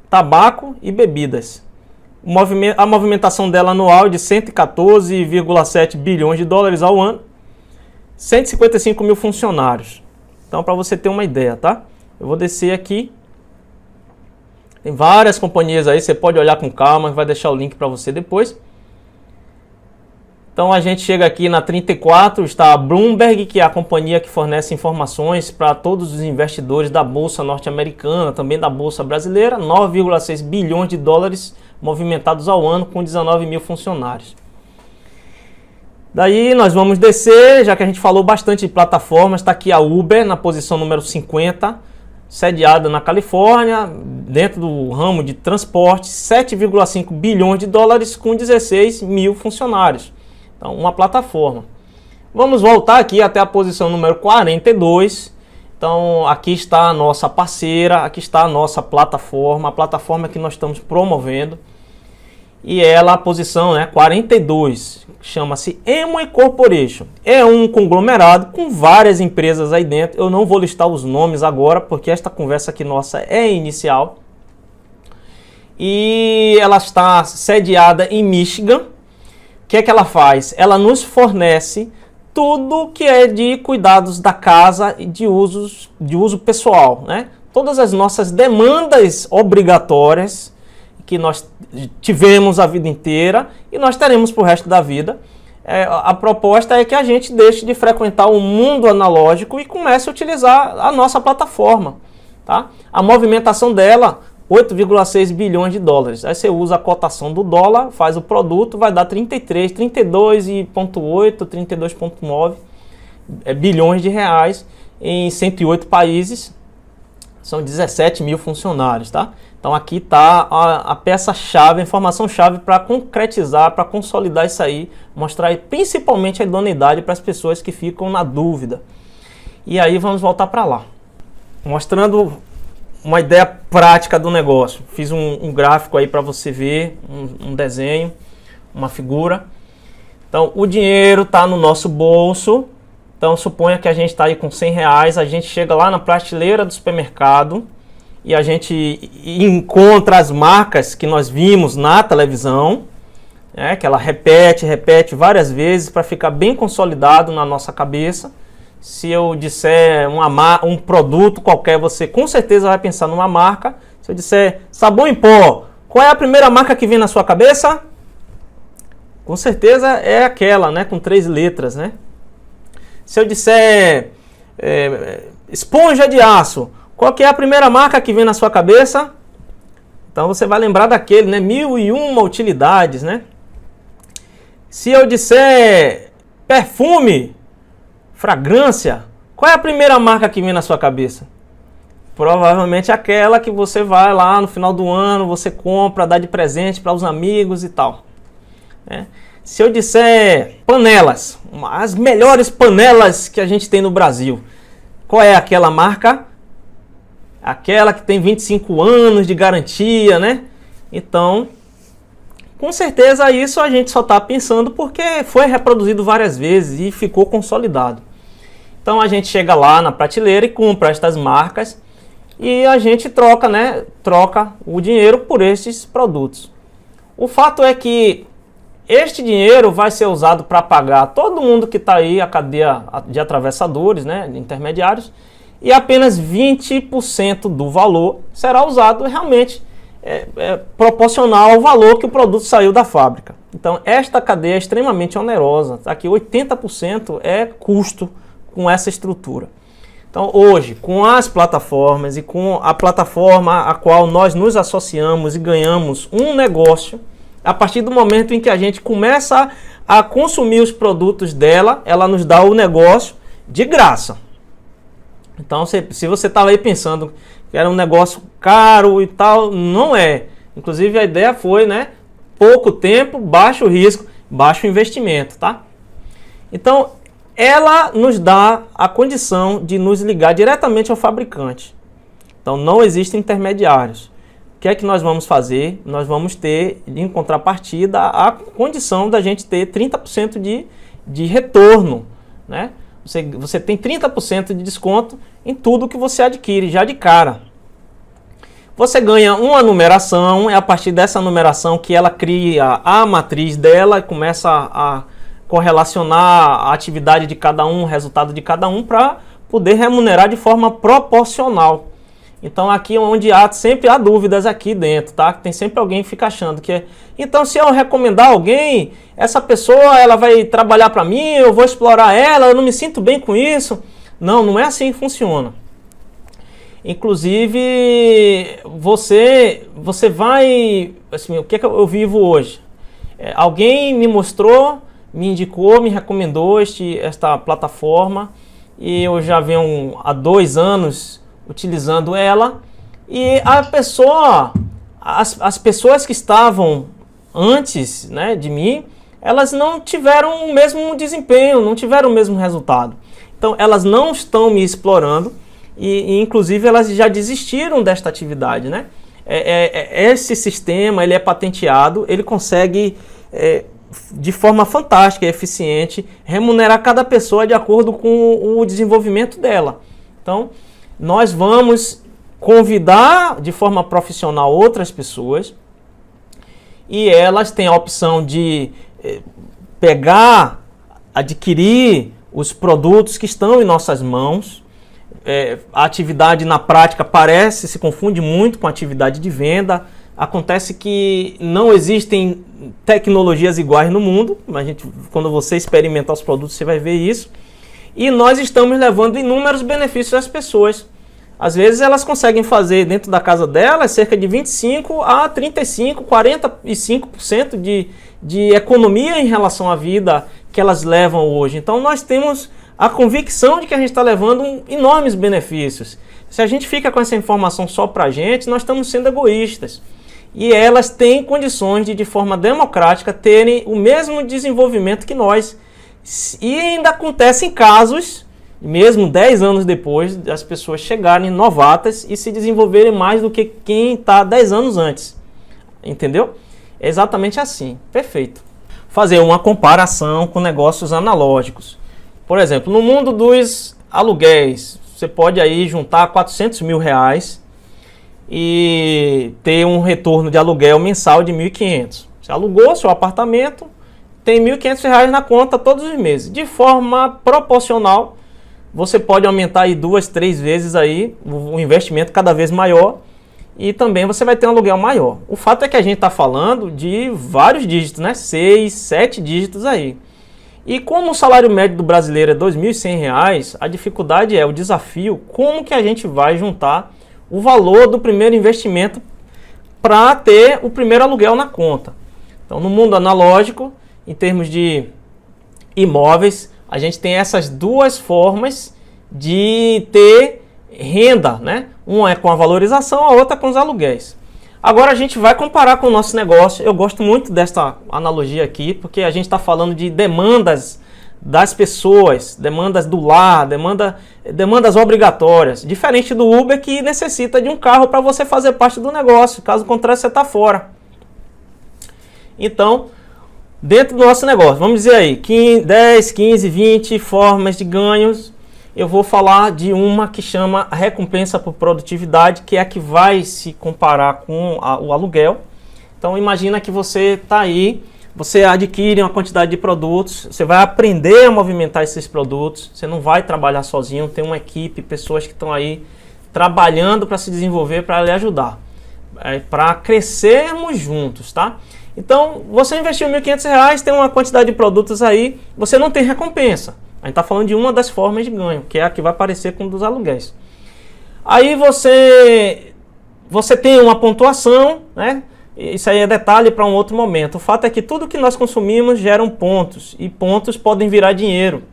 tabaco e bebidas. A movimentação dela anual é de 114,7 bilhões de dólares ao ano, 155 mil funcionários. Então, para você ter uma ideia, tá? Eu vou descer aqui. Tem várias companhias aí, você pode olhar com calma, vai deixar o link para você depois. Então, a gente chega aqui na 34, está a Bloomberg, que é a companhia que fornece informações para todos os investidores da Bolsa norte-americana, também da Bolsa brasileira, 9,6 bilhões de dólares movimentados ao ano, com 19 mil funcionários. Daí nós vamos descer, já que a gente falou bastante de plataformas, está aqui a Uber na posição número 50, sediada na Califórnia, dentro do ramo de transporte, 7,5 bilhões de dólares com 16 mil funcionários. Então, uma plataforma. Vamos voltar aqui até a posição número 42. Então, aqui está a nossa parceira, aqui está a nossa plataforma, a plataforma que nós estamos promovendo. E ela, a posição 42, chama-se Amway Corporation. É um conglomerado com várias empresas aí dentro. Eu não vou listar os nomes agora, porque esta conversa aqui nossa é inicial. E ela está sediada em Michigan. O que é que ela faz? Ela nos fornece tudo que é de cuidados da casa e de uso pessoal, né? Todas as nossas demandas obrigatórias que nós tivemos a vida inteira e nós teremos para o resto da vida. A proposta é que a gente deixe de frequentar o mundo analógico e comece a utilizar a nossa plataforma, tá? A movimentação dela, 8,6 bilhões de dólares. Aí você usa a cotação do dólar, faz o produto, vai dar 32,8, 32,9 bilhões de reais em 108 países. São 17 mil funcionários, tá? Então aqui está a peça-chave, a informação-chave para concretizar, para consolidar isso aí, mostrar principalmente a idoneidade para as pessoas que ficam na dúvida. E aí vamos voltar para lá, mostrando uma ideia prática do negócio. Fiz um gráfico aí para você ver, um desenho, uma figura. Então, o dinheiro está no nosso bolso. Então, suponha que a gente está aí com 100 reais, a gente chega lá na prateleira do supermercado e a gente encontra as marcas que nós vimos na televisão, que ela repete várias vezes para ficar bem consolidado na nossa cabeça. Se eu disser um produto qualquer, você com certeza vai pensar numa marca. Se eu disser sabão em pó, qual é a primeira marca que vem na sua cabeça? Com certeza é aquela, né, com 3 letras, né? Se eu disser esponja de aço, qual que é a primeira marca que vem na sua cabeça? Então você vai lembrar daquele, né? 1001 utilidades, né? Se eu disser perfume, fragrância, qual é a primeira marca que vem na sua cabeça? Provavelmente aquela que você vai lá no final do ano, você compra, dá de presente para os amigos e tal, né? Se eu disser panelas, as melhores panelas que a gente tem no Brasil, qual é aquela marca? Aquela que tem 25 anos de garantia, né? Então, com certeza isso a gente só está pensando porque foi reproduzido várias vezes e ficou consolidado. Então a gente chega lá na prateleira e compra estas marcas e a gente troca, né, troca o dinheiro por estes produtos. O fato é que este dinheiro vai ser usado para pagar todo mundo que está aí, a cadeia de atravessadores, né, de intermediários, e apenas 20% do valor será usado realmente proporcional ao valor que o produto saiu da fábrica. Então esta cadeia é extremamente onerosa, aqui 80% é custo com essa estrutura. Então hoje, com as plataformas e com a plataforma a qual nós nos associamos e ganhamos um negócio, a partir do momento em que a gente começa a consumir os produtos dela, ela nos dá o negócio de graça. Então, se você estava aí pensando que era um negócio caro e tal, não é. Inclusive, a ideia foi, né, pouco tempo, baixo risco, baixo investimento, tá? Então, ela nos dá a condição de nos ligar diretamente ao fabricante. Então, não existem intermediários. O que é que nós vamos fazer? Nós vamos ter, em contrapartida, a condição da gente ter 30% de retorno, né? Você tem 30% de desconto em tudo que você adquire, já de cara. Você ganha uma numeração, é a partir dessa numeração que ela cria a matriz dela e começa a correlacionar a atividade de cada um, o resultado de cada um, para poder remunerar de forma proporcional. Então aqui onde sempre há dúvidas aqui dentro, tá? Tem sempre alguém que fica achando que então se eu recomendar alguém, essa pessoa ela vai trabalhar para mim, eu vou explorar ela, eu não me sinto bem com isso. Não, não é assim que funciona. Inclusive você vai, assim, o que é que eu vivo hoje? Alguém me mostrou, me indicou, me recomendou esta plataforma e eu já venho há 2 anos utilizando ela, e a pessoa, as pessoas que estavam antes, né, de mim, elas não tiveram o mesmo desempenho, não tiveram o mesmo resultado. Então elas não estão me explorando e inclusive elas já desistiram desta atividade, né? Esse sistema ele é patenteado, ele consegue de forma fantástica e eficiente remunerar cada pessoa de acordo com o desenvolvimento dela. Então nós vamos convidar de forma profissional outras pessoas e elas têm a opção de adquirir os produtos que estão em nossas mãos. A atividade na prática se confunde muito com a atividade de venda. Acontece que não existem tecnologias iguais no mundo. Quando você experimentar os produtos, você vai ver isso. E nós estamos levando inúmeros benefícios às pessoas. Às vezes elas conseguem fazer dentro da casa delas cerca de 25% a 35%, 45% de economia em relação à vida que elas levam hoje. Então nós temos a convicção de que a gente está levando enormes benefícios. Se a gente fica com essa informação só para a gente, nós estamos sendo egoístas. E elas têm condições de forma democrática, terem o mesmo desenvolvimento que nós. E ainda acontecem casos, mesmo 10 anos depois, das pessoas chegarem novatas e se desenvolverem mais do que quem está 10 anos antes. Entendeu? É exatamente assim. Perfeito. Fazer uma comparação com negócios analógicos. Por exemplo, no mundo dos aluguéis, você pode aí juntar R$400 mil e ter um retorno de aluguel mensal de R$1.500. Você alugou seu apartamento, tem R$1.500 na conta todos os meses. De forma proporcional, você pode aumentar aí 2, 3 vezes aí o investimento cada vez maior e também você vai ter um aluguel maior. O fato é que a gente está falando de vários dígitos, né? 6, 7 dígitos aí. E como o salário médio do brasileiro é R$2.100, a dificuldade o desafio, como que a gente vai juntar o valor do primeiro investimento para ter o primeiro aluguel na conta. Então, no mundo analógico, em termos de imóveis, a gente tem essas duas formas de ter renda, né? Uma é com a valorização, a outra com os aluguéis. Agora a gente vai comparar com o nosso negócio. Eu gosto muito desta analogia aqui, porque a gente está falando de demandas das pessoas, demandas do lar, demandas obrigatórias. Diferente do Uber, que necessita de um carro para você fazer parte do negócio. Caso contrário, você está fora. Então, dentro do nosso negócio, vamos dizer aí, 10, 15, 20 formas de ganhos. Eu vou falar de uma que chama recompensa por produtividade, que é a que vai se comparar com o aluguel. Então imagina que você está aí, você adquire uma quantidade de produtos, você vai aprender a movimentar esses produtos, você não vai trabalhar sozinho, tem uma equipe, pessoas que estão aí trabalhando para se desenvolver, para lhe ajudar, para crescermos juntos, tá? Então, você investiu R$ 1.500, tem uma quantidade de produtos aí, você não tem recompensa. A gente está falando de uma das formas de ganho, que é a que vai aparecer com um dos aluguéis. Aí você tem uma pontuação, né? Isso aí é detalhe para um outro momento. O fato é que tudo que nós consumimos geram pontos, e pontos podem virar dinheiro.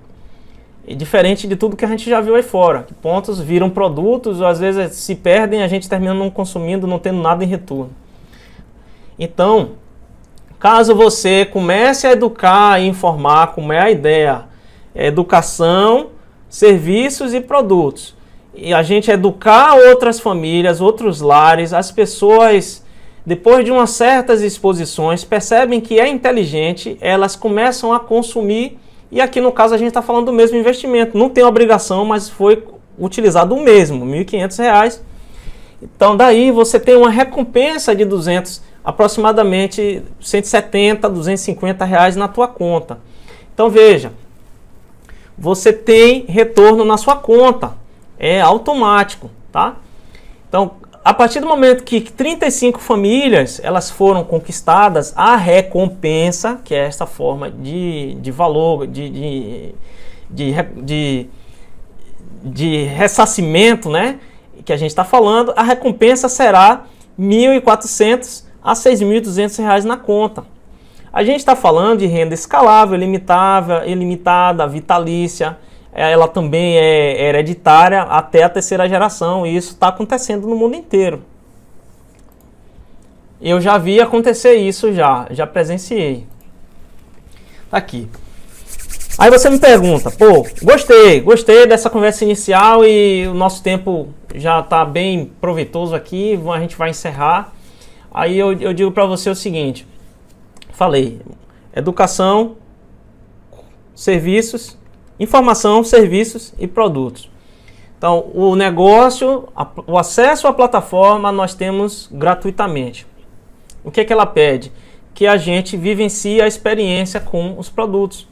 E diferente de tudo que a gente já viu aí fora, que pontos viram produtos, ou às vezes se perdem, a gente termina não consumindo, não tendo nada em retorno. Então, caso você comece a educar e informar como é a ideia, educação, serviços e produtos, e a gente educar outras famílias, outros lares, as pessoas, depois de umas certas exposições, percebem que é inteligente, elas começam a consumir, e aqui no caso a gente está falando do mesmo investimento, não tem obrigação, mas foi utilizado o mesmo, R$ 1.500. Então daí você tem uma recompensa de aproximadamente 170, 250 reais na tua conta. Então veja, você tem retorno na sua conta, é automático, tá? Então, a partir do momento que 35 famílias elas foram conquistadas, a recompensa, que é essa forma de valor, de ressarcimento, né, que a gente está falando, a recompensa será R$ 1.400 a R$ 6.200 na conta. A gente está falando de renda escalável, ilimitada, vitalícia, ela também é hereditária até a terceira geração, e isso está acontecendo no mundo inteiro. Eu já vi acontecer isso, já presenciei. Tá aqui. Aí você me pergunta, pô, gostei dessa conversa inicial e o nosso tempo já está bem proveitoso aqui, a gente vai encerrar. Aí eu digo para você o seguinte, falei, educação, serviços, informação, serviços e produtos. Então, o negócio, o acesso à plataforma nós temos gratuitamente. O que é que ela pede? Que a gente vivencie a experiência com os produtos.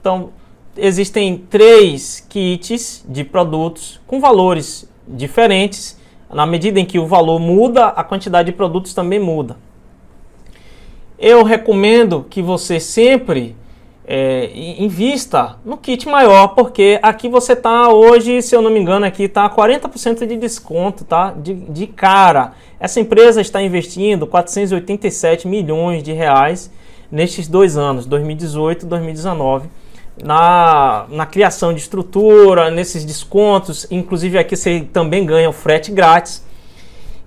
Então, existem 3 kits de produtos com valores diferentes. Na medida em que o valor muda, a quantidade de produtos também muda. Eu recomendo que você sempre invista no kit maior, porque aqui você está hoje, se eu não me engano, aqui está 40% de desconto, tá? De cara. Essa empresa está investindo 487 milhões de reais nestes 2 anos, 2018 e 2019, na criação de estrutura, nesses descontos, inclusive aqui você também ganha o frete grátis,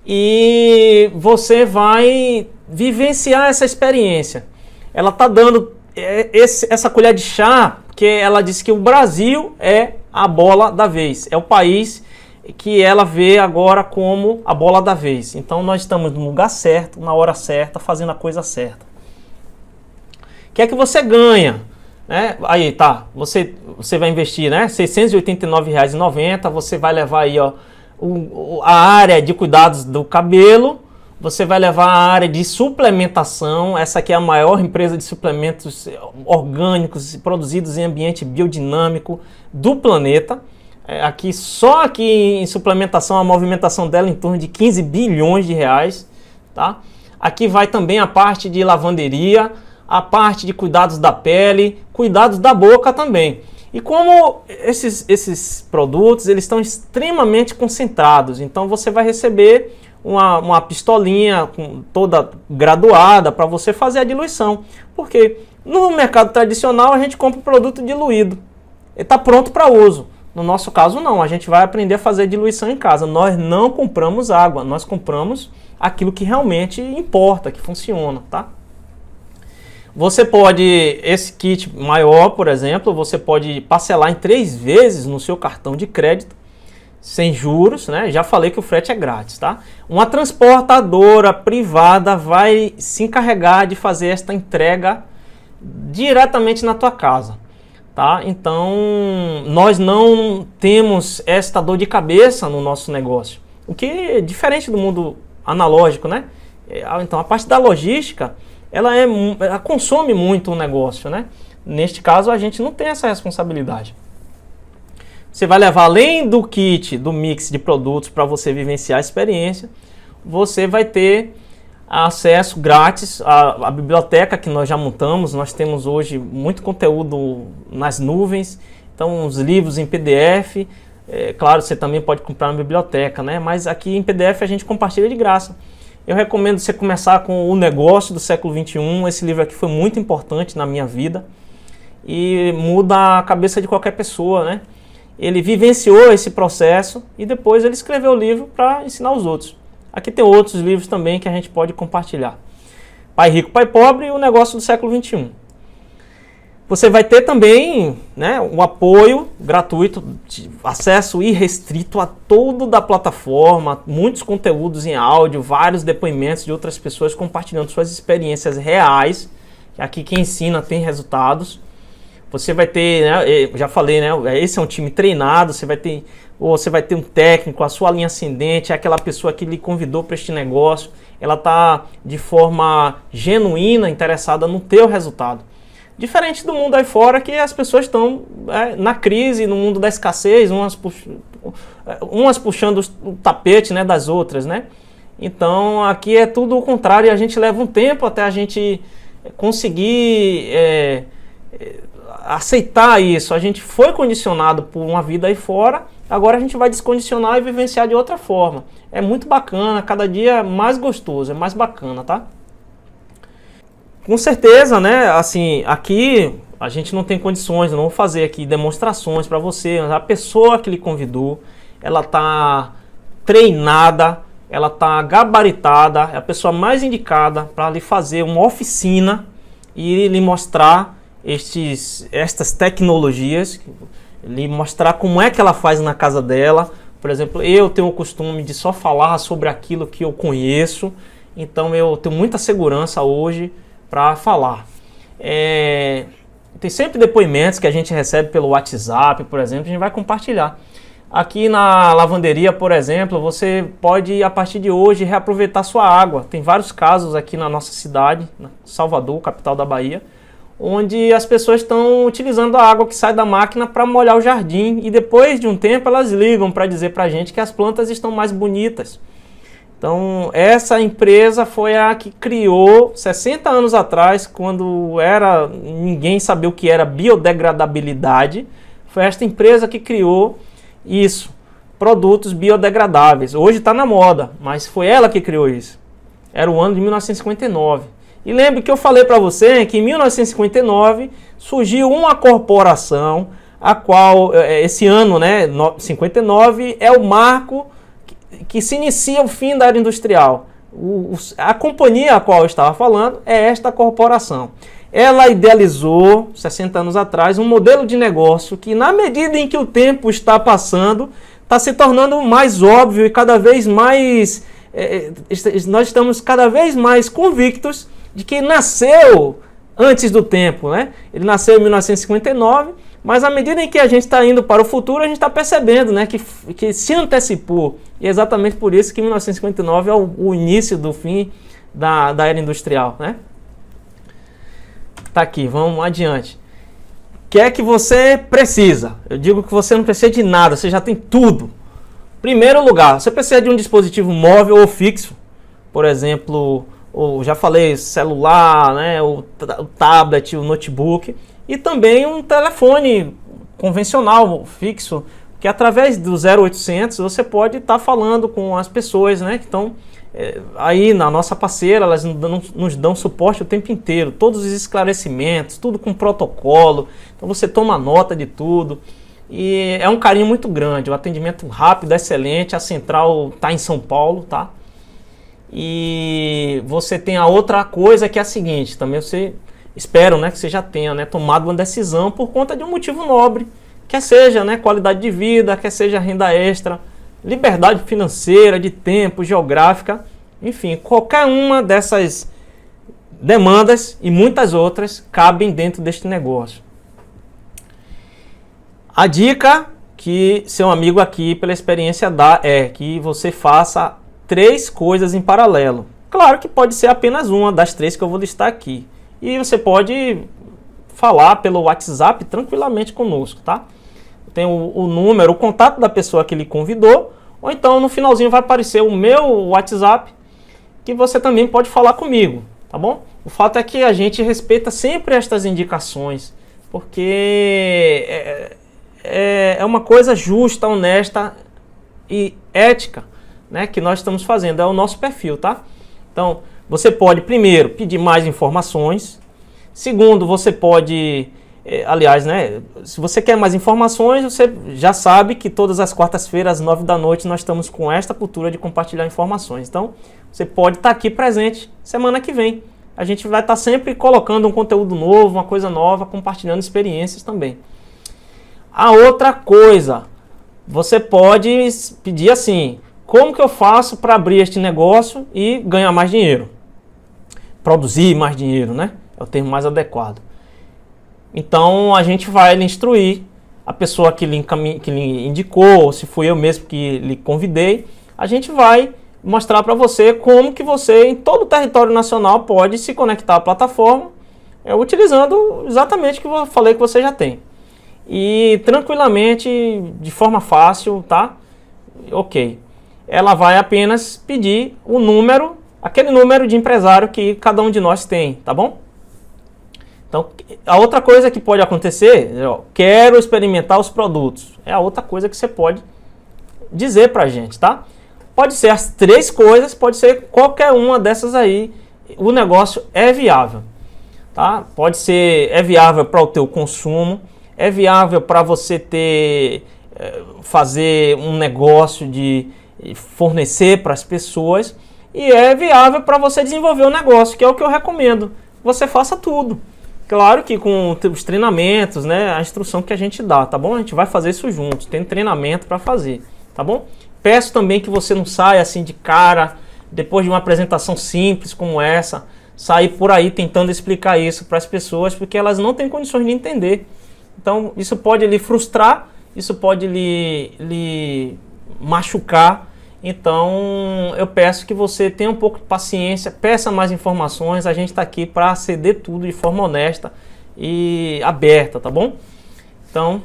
e você vai vivenciar essa experiência. Ela está dando essa colher de chá, porque ela disse que o Brasil é a bola da vez, é o país que ela vê agora como a bola da vez. Então nós estamos no lugar certo, na hora certa, fazendo a coisa certa. O que é que você ganha? Né? Aí tá, você vai investir, né? R$ 689,90, você vai levar aí, ó, a área de cuidados do cabelo, você vai levar a área de suplementação. Essa aqui é a maior empresa de suplementos orgânicos produzidos em ambiente biodinâmico do planeta. Só aqui em suplementação, a movimentação dela é em torno de 15 bilhões de reais, tá? Aqui vai também a parte de lavanderia, a parte de cuidados da pele, cuidados da boca também. E como esses produtos eles estão extremamente concentrados, então você vai receber uma pistolinha toda graduada para você fazer a diluição. Porque no mercado tradicional a gente compra o produto diluído, ele está pronto para uso. No nosso caso não, a gente vai aprender a fazer diluição em casa. Nós não compramos água, nós compramos aquilo que realmente importa, que funciona, tá? Você pode, esse kit maior, por exemplo, você pode parcelar em 3 vezes no seu cartão de crédito. sem juros, né? Já falei que o frete é grátis, tá? Uma transportadora privada vai se encarregar de fazer esta entrega diretamente na tua casa, tá? Então, nós não temos esta dor de cabeça no nosso negócio, o que é diferente do mundo analógico, né? Então, a parte da logística, ela consome muito o negócio, né? Neste caso, a gente não tem essa responsabilidade. Você vai levar, além do kit, do mix de produtos para você vivenciar a experiência, você vai ter acesso grátis à biblioteca que nós já montamos. Nós temos hoje muito conteúdo nas nuvens, então os livros em PDF, claro, você também pode comprar na biblioteca, né? Mas aqui em PDF a gente compartilha de graça. Eu recomendo você começar com O Negócio do Século XXI, esse livro aqui foi muito importante na minha vida e muda a cabeça de qualquer pessoa, né? Ele vivenciou esse processo e depois ele escreveu o livro para ensinar os outros. Aqui tem outros livros também que a gente pode compartilhar. Pai Rico, Pai Pobre e O Negócio do Século XXI. Você vai ter também, né, um apoio gratuito, de acesso irrestrito a todo da plataforma, muitos conteúdos em áudio, vários depoimentos de outras pessoas compartilhando suas experiências reais. Aqui quem ensina tem resultados. Você vai ter, né, eu já falei, né, esse é um time treinado, você vai ter um técnico, a sua linha ascendente, é aquela pessoa que lhe convidou para este negócio, ela está de forma genuína, interessada no teu resultado. Diferente do mundo aí fora, que as pessoas estão na crise, no mundo da escassez, umas puxando o tapete, né, das outras, né? Então aqui é tudo o contrário, e a gente leva um tempo até a gente conseguir aceitar isso. A gente foi condicionado por uma vida aí fora, agora a gente vai descondicionar e vivenciar de outra forma. É muito bacana, cada dia é mais gostoso, é mais bacana, tá? Com certeza, né, assim, aqui a gente não tem condições, eu não vou fazer aqui demonstrações para você, mas a pessoa que lhe convidou, ela tá treinada, ela tá gabaritada, é a pessoa mais indicada para lhe fazer uma oficina e lhe mostrar estas tecnologias, lhe mostrar como é que ela faz na casa dela. Por exemplo, eu tenho o costume de só falar sobre aquilo que eu conheço, então eu tenho muita segurança hoje para falar. Tem sempre depoimentos que a gente recebe pelo WhatsApp, por exemplo, a gente vai compartilhar. Aqui na lavanderia, por exemplo, você pode, a partir de hoje, reaproveitar sua água. Tem vários casos aqui na nossa cidade, Salvador, capital da Bahia, onde as pessoas estão utilizando a água que sai da máquina para molhar o jardim e depois de um tempo elas ligam para dizer para a gente que as plantas estão mais bonitas. Então essa empresa foi a que criou 60 anos atrás, quando ninguém sabia o que era biodegradabilidade, foi esta empresa que criou isso, produtos biodegradáveis. Hoje está na moda, mas foi ela que criou isso. Era o ano de 1959. E lembre que eu falei para você que em 1959 surgiu uma corporação, a qual esse ano, né, 59, é o marco que se inicia o fim da era industrial. A companhia a qual eu estava falando é esta corporação. Ela idealizou, 60 anos atrás, um modelo de negócio que, na medida em que o tempo está passando, está se tornando mais óbvio e cada vez mais... nós estamos cada vez mais convictos de que nasceu antes do tempo, né? Ele nasceu em 1959, mas à medida em que a gente está indo para o futuro, a gente está percebendo, né, que se antecipou. E é exatamente por isso que 1959 é o início do fim da era industrial, né? Tá aqui, vamos adiante. O que é que você precisa? Eu digo que você não precisa de nada, você já tem tudo. Primeiro lugar, você precisa de um dispositivo móvel ou fixo, por exemplo... já falei, celular, né, o tablet, o notebook, e também um telefone convencional, fixo, que através do 0800 você pode estar falando com as pessoas, né, que estão aí na nossa parceira, elas nos dão suporte o tempo inteiro, todos os esclarecimentos, tudo com protocolo, então você toma nota de tudo, e é um carinho muito grande, o atendimento rápido, excelente, a central está em São Paulo, tá? E você tem a outra coisa que é a seguinte, também você espero, né, que você já tenha, né, tomado uma decisão por conta de um motivo nobre, quer seja, né, qualidade de vida, quer seja renda extra, liberdade financeira, de tempo, geográfica, enfim, qualquer uma dessas demandas e muitas outras cabem dentro deste negócio. A dica que seu amigo aqui, pela experiência, dá é que você faça 3 coisas em paralelo. Claro que pode ser apenas uma das 3 que eu vou listar aqui. E você pode falar pelo WhatsApp tranquilamente conosco, tá? Tem o número, o contato da pessoa que lhe convidou, ou então no finalzinho vai aparecer o meu WhatsApp, que você também pode falar comigo, tá bom? O fato é que a gente respeita sempre estas indicações, porque é uma coisa justa, honesta e ética, né, que nós estamos fazendo, é o nosso perfil, tá? Então, você pode, primeiro, pedir mais informações. Segundo, você pode, aliás, né, se você quer mais informações, você já sabe que todas as quartas-feiras, às 9 da noite, nós estamos com esta cultura de compartilhar informações. Então, você pode estar aqui presente semana que vem. A gente vai estar sempre colocando um conteúdo novo, uma coisa nova, compartilhando experiências também. A outra coisa, você pode pedir assim: como que eu faço para abrir este negócio e ganhar mais dinheiro? Produzir mais dinheiro, né? É o termo mais adequado. Então, a gente vai lhe instruir, a pessoa que lhe indicou, ou se fui eu mesmo que lhe convidei, a gente vai mostrar para você como que você, em todo o território nacional, pode se conectar à plataforma, utilizando exatamente o que eu falei que você já tem. E tranquilamente, de forma fácil, tá? Ok. Ela vai apenas pedir o número, aquele número de empresário que cada um de nós tem, tá bom? Então, a outra coisa que pode acontecer, quero experimentar os produtos. É a outra coisa que você pode dizer pra gente, tá? Pode ser as 3 coisas, pode ser qualquer uma dessas aí. O negócio é viável, tá? Pode ser, é viável para o teu consumo, é viável para você fazer um negócio de fornecer para as pessoas, e é viável para você desenvolver um negócio, que é o que eu recomendo. Você faça tudo. Claro que com os treinamentos, né, a instrução que a gente dá, tá bom? A gente vai fazer isso juntos, tem treinamento para fazer, tá bom? Peço também que você não saia assim de cara, depois de uma apresentação simples como essa, sair por aí tentando explicar isso para as pessoas, porque elas não têm condições de entender. Então, isso pode lhe frustrar, isso pode lhe machucar. Então, eu peço que você tenha um pouco de paciência, peça mais informações. A gente está aqui para ceder tudo de forma honesta e aberta, tá bom? Então,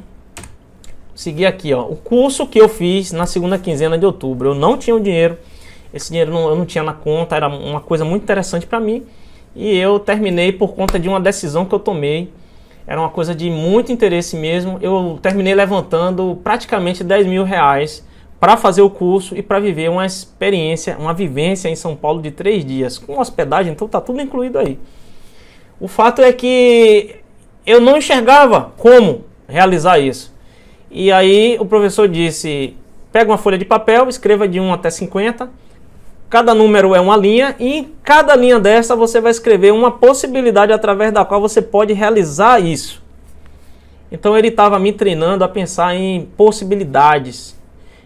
seguir aqui, ó, o curso que eu fiz na segunda quinzena de outubro. Eu não tinha o dinheiro, esse dinheiro eu não tinha na conta, era uma coisa muito interessante para mim. E eu terminei por conta de uma decisão que eu tomei. Era uma coisa de muito interesse mesmo. Eu terminei levantando praticamente 10 mil reais para fazer o curso e para viver uma experiência, uma vivência em São Paulo de 3 dias, com hospedagem, então tá tudo incluído aí. O fato é que eu não enxergava como realizar isso. E aí o professor disse: pega uma folha de papel, escreva de 1 até 50, cada número é uma linha, e em cada linha dessa você vai escrever uma possibilidade através da qual você pode realizar isso. Então ele estava me treinando a pensar em possibilidades,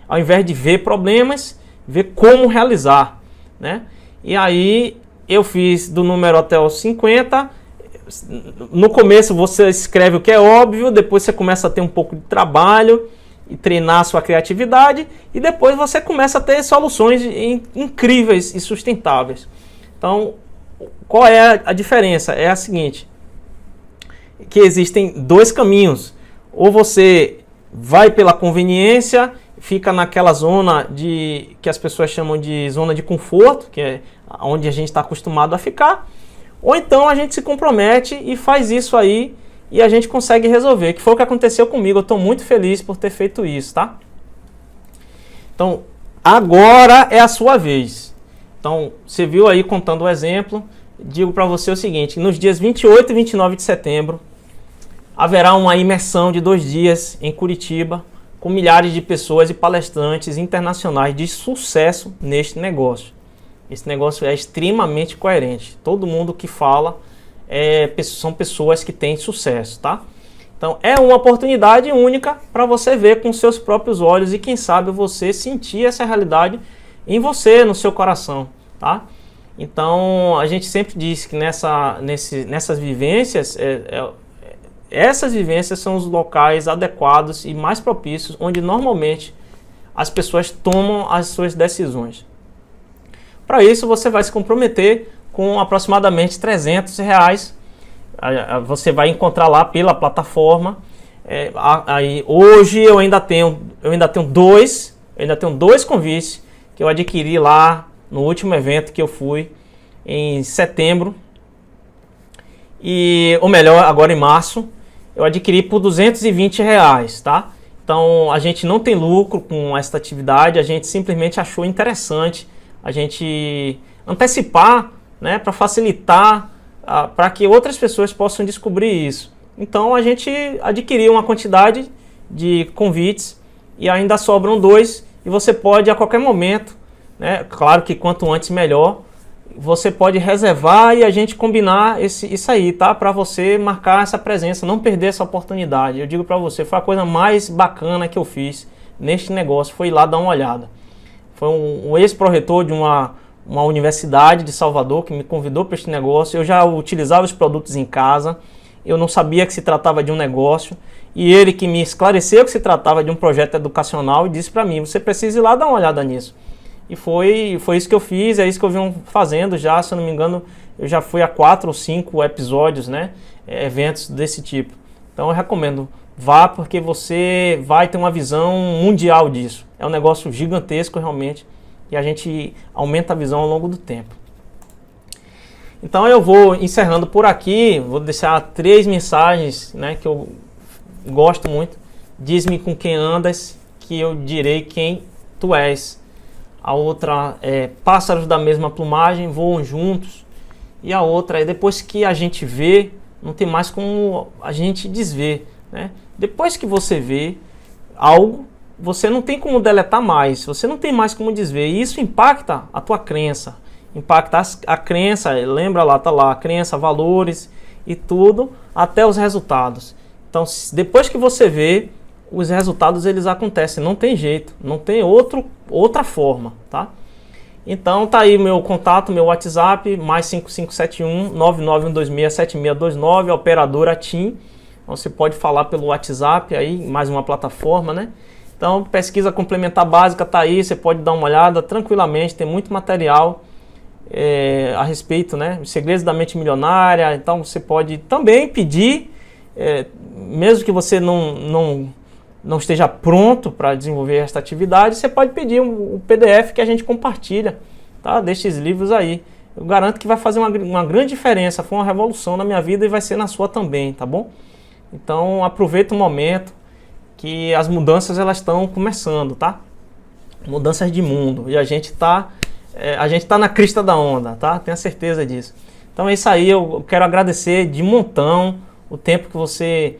ao invés de ver problemas, ver como realizar, né? E aí eu fiz do número até os 50. No começo você escreve o que é óbvio, depois você começa a ter um pouco de trabalho e treinar a sua criatividade, e depois você começa a ter soluções incríveis e sustentáveis. Então, qual é a diferença? É a seguinte, que existem 2 caminhos. Ou você vai pela conveniência, fica naquela zona que as pessoas chamam de zona de conforto, que é onde a gente está acostumado a ficar, ou então a gente se compromete e faz isso aí e a gente consegue resolver, que foi o que aconteceu comigo. Eu estou muito feliz por ter feito isso, tá? Então, agora é a sua vez. Então, você viu aí contando o exemplo, digo para você o seguinte: nos dias 28 e 29 de setembro, haverá uma imersão de 2 dias em Curitiba, com milhares de pessoas e palestrantes internacionais de sucesso neste negócio. Esse negócio é extremamente coerente. Todo mundo que fala são pessoas que têm sucesso, tá? Então é uma oportunidade única para você ver com seus próprios olhos e quem sabe você sentir essa realidade em você, no seu coração, tá? Então a gente sempre diz que nessas vivências, essas vivências são os locais adequados e mais propícios onde normalmente as pessoas tomam as suas decisões. Para isso você vai se comprometer com aproximadamente R$300. Você vai encontrar lá pela plataforma. Hoje eu ainda tenho dois convites que eu adquiri lá no último evento que eu fui em setembro, ou melhor, agora em março, eu adquiri por R$220, tá? Então a gente não tem lucro com esta atividade, a gente simplesmente achou interessante a gente antecipar, né, para facilitar, para que outras pessoas possam descobrir isso. Então a gente adquiriu uma quantidade de convites e ainda sobram 2 e você pode a qualquer momento, né, claro que quanto antes melhor, você pode reservar e a gente combinar isso aí, tá? Para você marcar essa presença, não perder essa oportunidade. Eu digo para você, foi a coisa mais bacana que eu fiz neste negócio, foi ir lá dar uma olhada. Foi um ex-pró-reitor de uma universidade de Salvador que me convidou para este negócio. Eu já utilizava os produtos em casa, eu não sabia que se tratava de um negócio, e ele que me esclareceu que se tratava de um projeto educacional e disse para mim, você precisa ir lá dar uma olhada nisso. E foi isso que eu fiz, é isso que eu venho fazendo já, se eu não me engano, eu já fui a 4 ou 5 episódios, né, eventos desse tipo. Então eu recomendo, vá porque você vai ter uma visão mundial disso. É um negócio gigantesco realmente e a gente aumenta a visão ao longo do tempo. Então eu vou encerrando por aqui, vou deixar 3 mensagens, né, que eu gosto muito. Diz-me com quem andas, que eu direi quem tu és. A outra é pássaros da mesma plumagem voam juntos. E a outra é depois que a gente vê, não tem mais como a gente desver, né? Depois que você vê algo, você não tem como deletar mais, você não tem mais como desver. E isso impacta a tua crença, impacta a crença, lembra lá, tá lá, a crença, valores e tudo, até os resultados. Então, depois que você vê, os resultados eles acontecem, não tem jeito, não tem outra forma, tá? Então tá aí meu contato, meu WhatsApp, mais 5571 991267629, operadora TIM. Então, você pode falar pelo WhatsApp aí, mais uma plataforma, né? Então pesquisa complementar básica tá aí, você pode dar uma olhada tranquilamente, tem muito material a respeito, né? Os segredos da mente milionária. Então você pode também pedir, mesmo que você não esteja pronto para desenvolver esta atividade, você pode pedir um PDF que a gente compartilha, tá? Destes livros aí. Eu garanto que vai fazer uma grande diferença, foi uma revolução na minha vida e vai ser na sua também, tá bom? Então aproveita o momento que as mudanças elas estão começando, tá? Mudanças de mundo e a gente tá na crista da onda, tá? Tenha certeza disso. Então é isso aí, eu quero agradecer de montão o tempo que você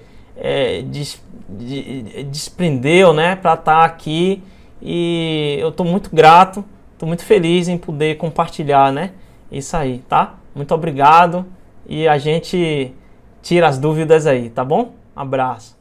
desprendeu, né, para estar aqui, e eu estou muito grato, estou muito feliz em poder compartilhar, né, isso aí, tá? Muito obrigado e a gente tira as dúvidas aí, tá bom? Abraço.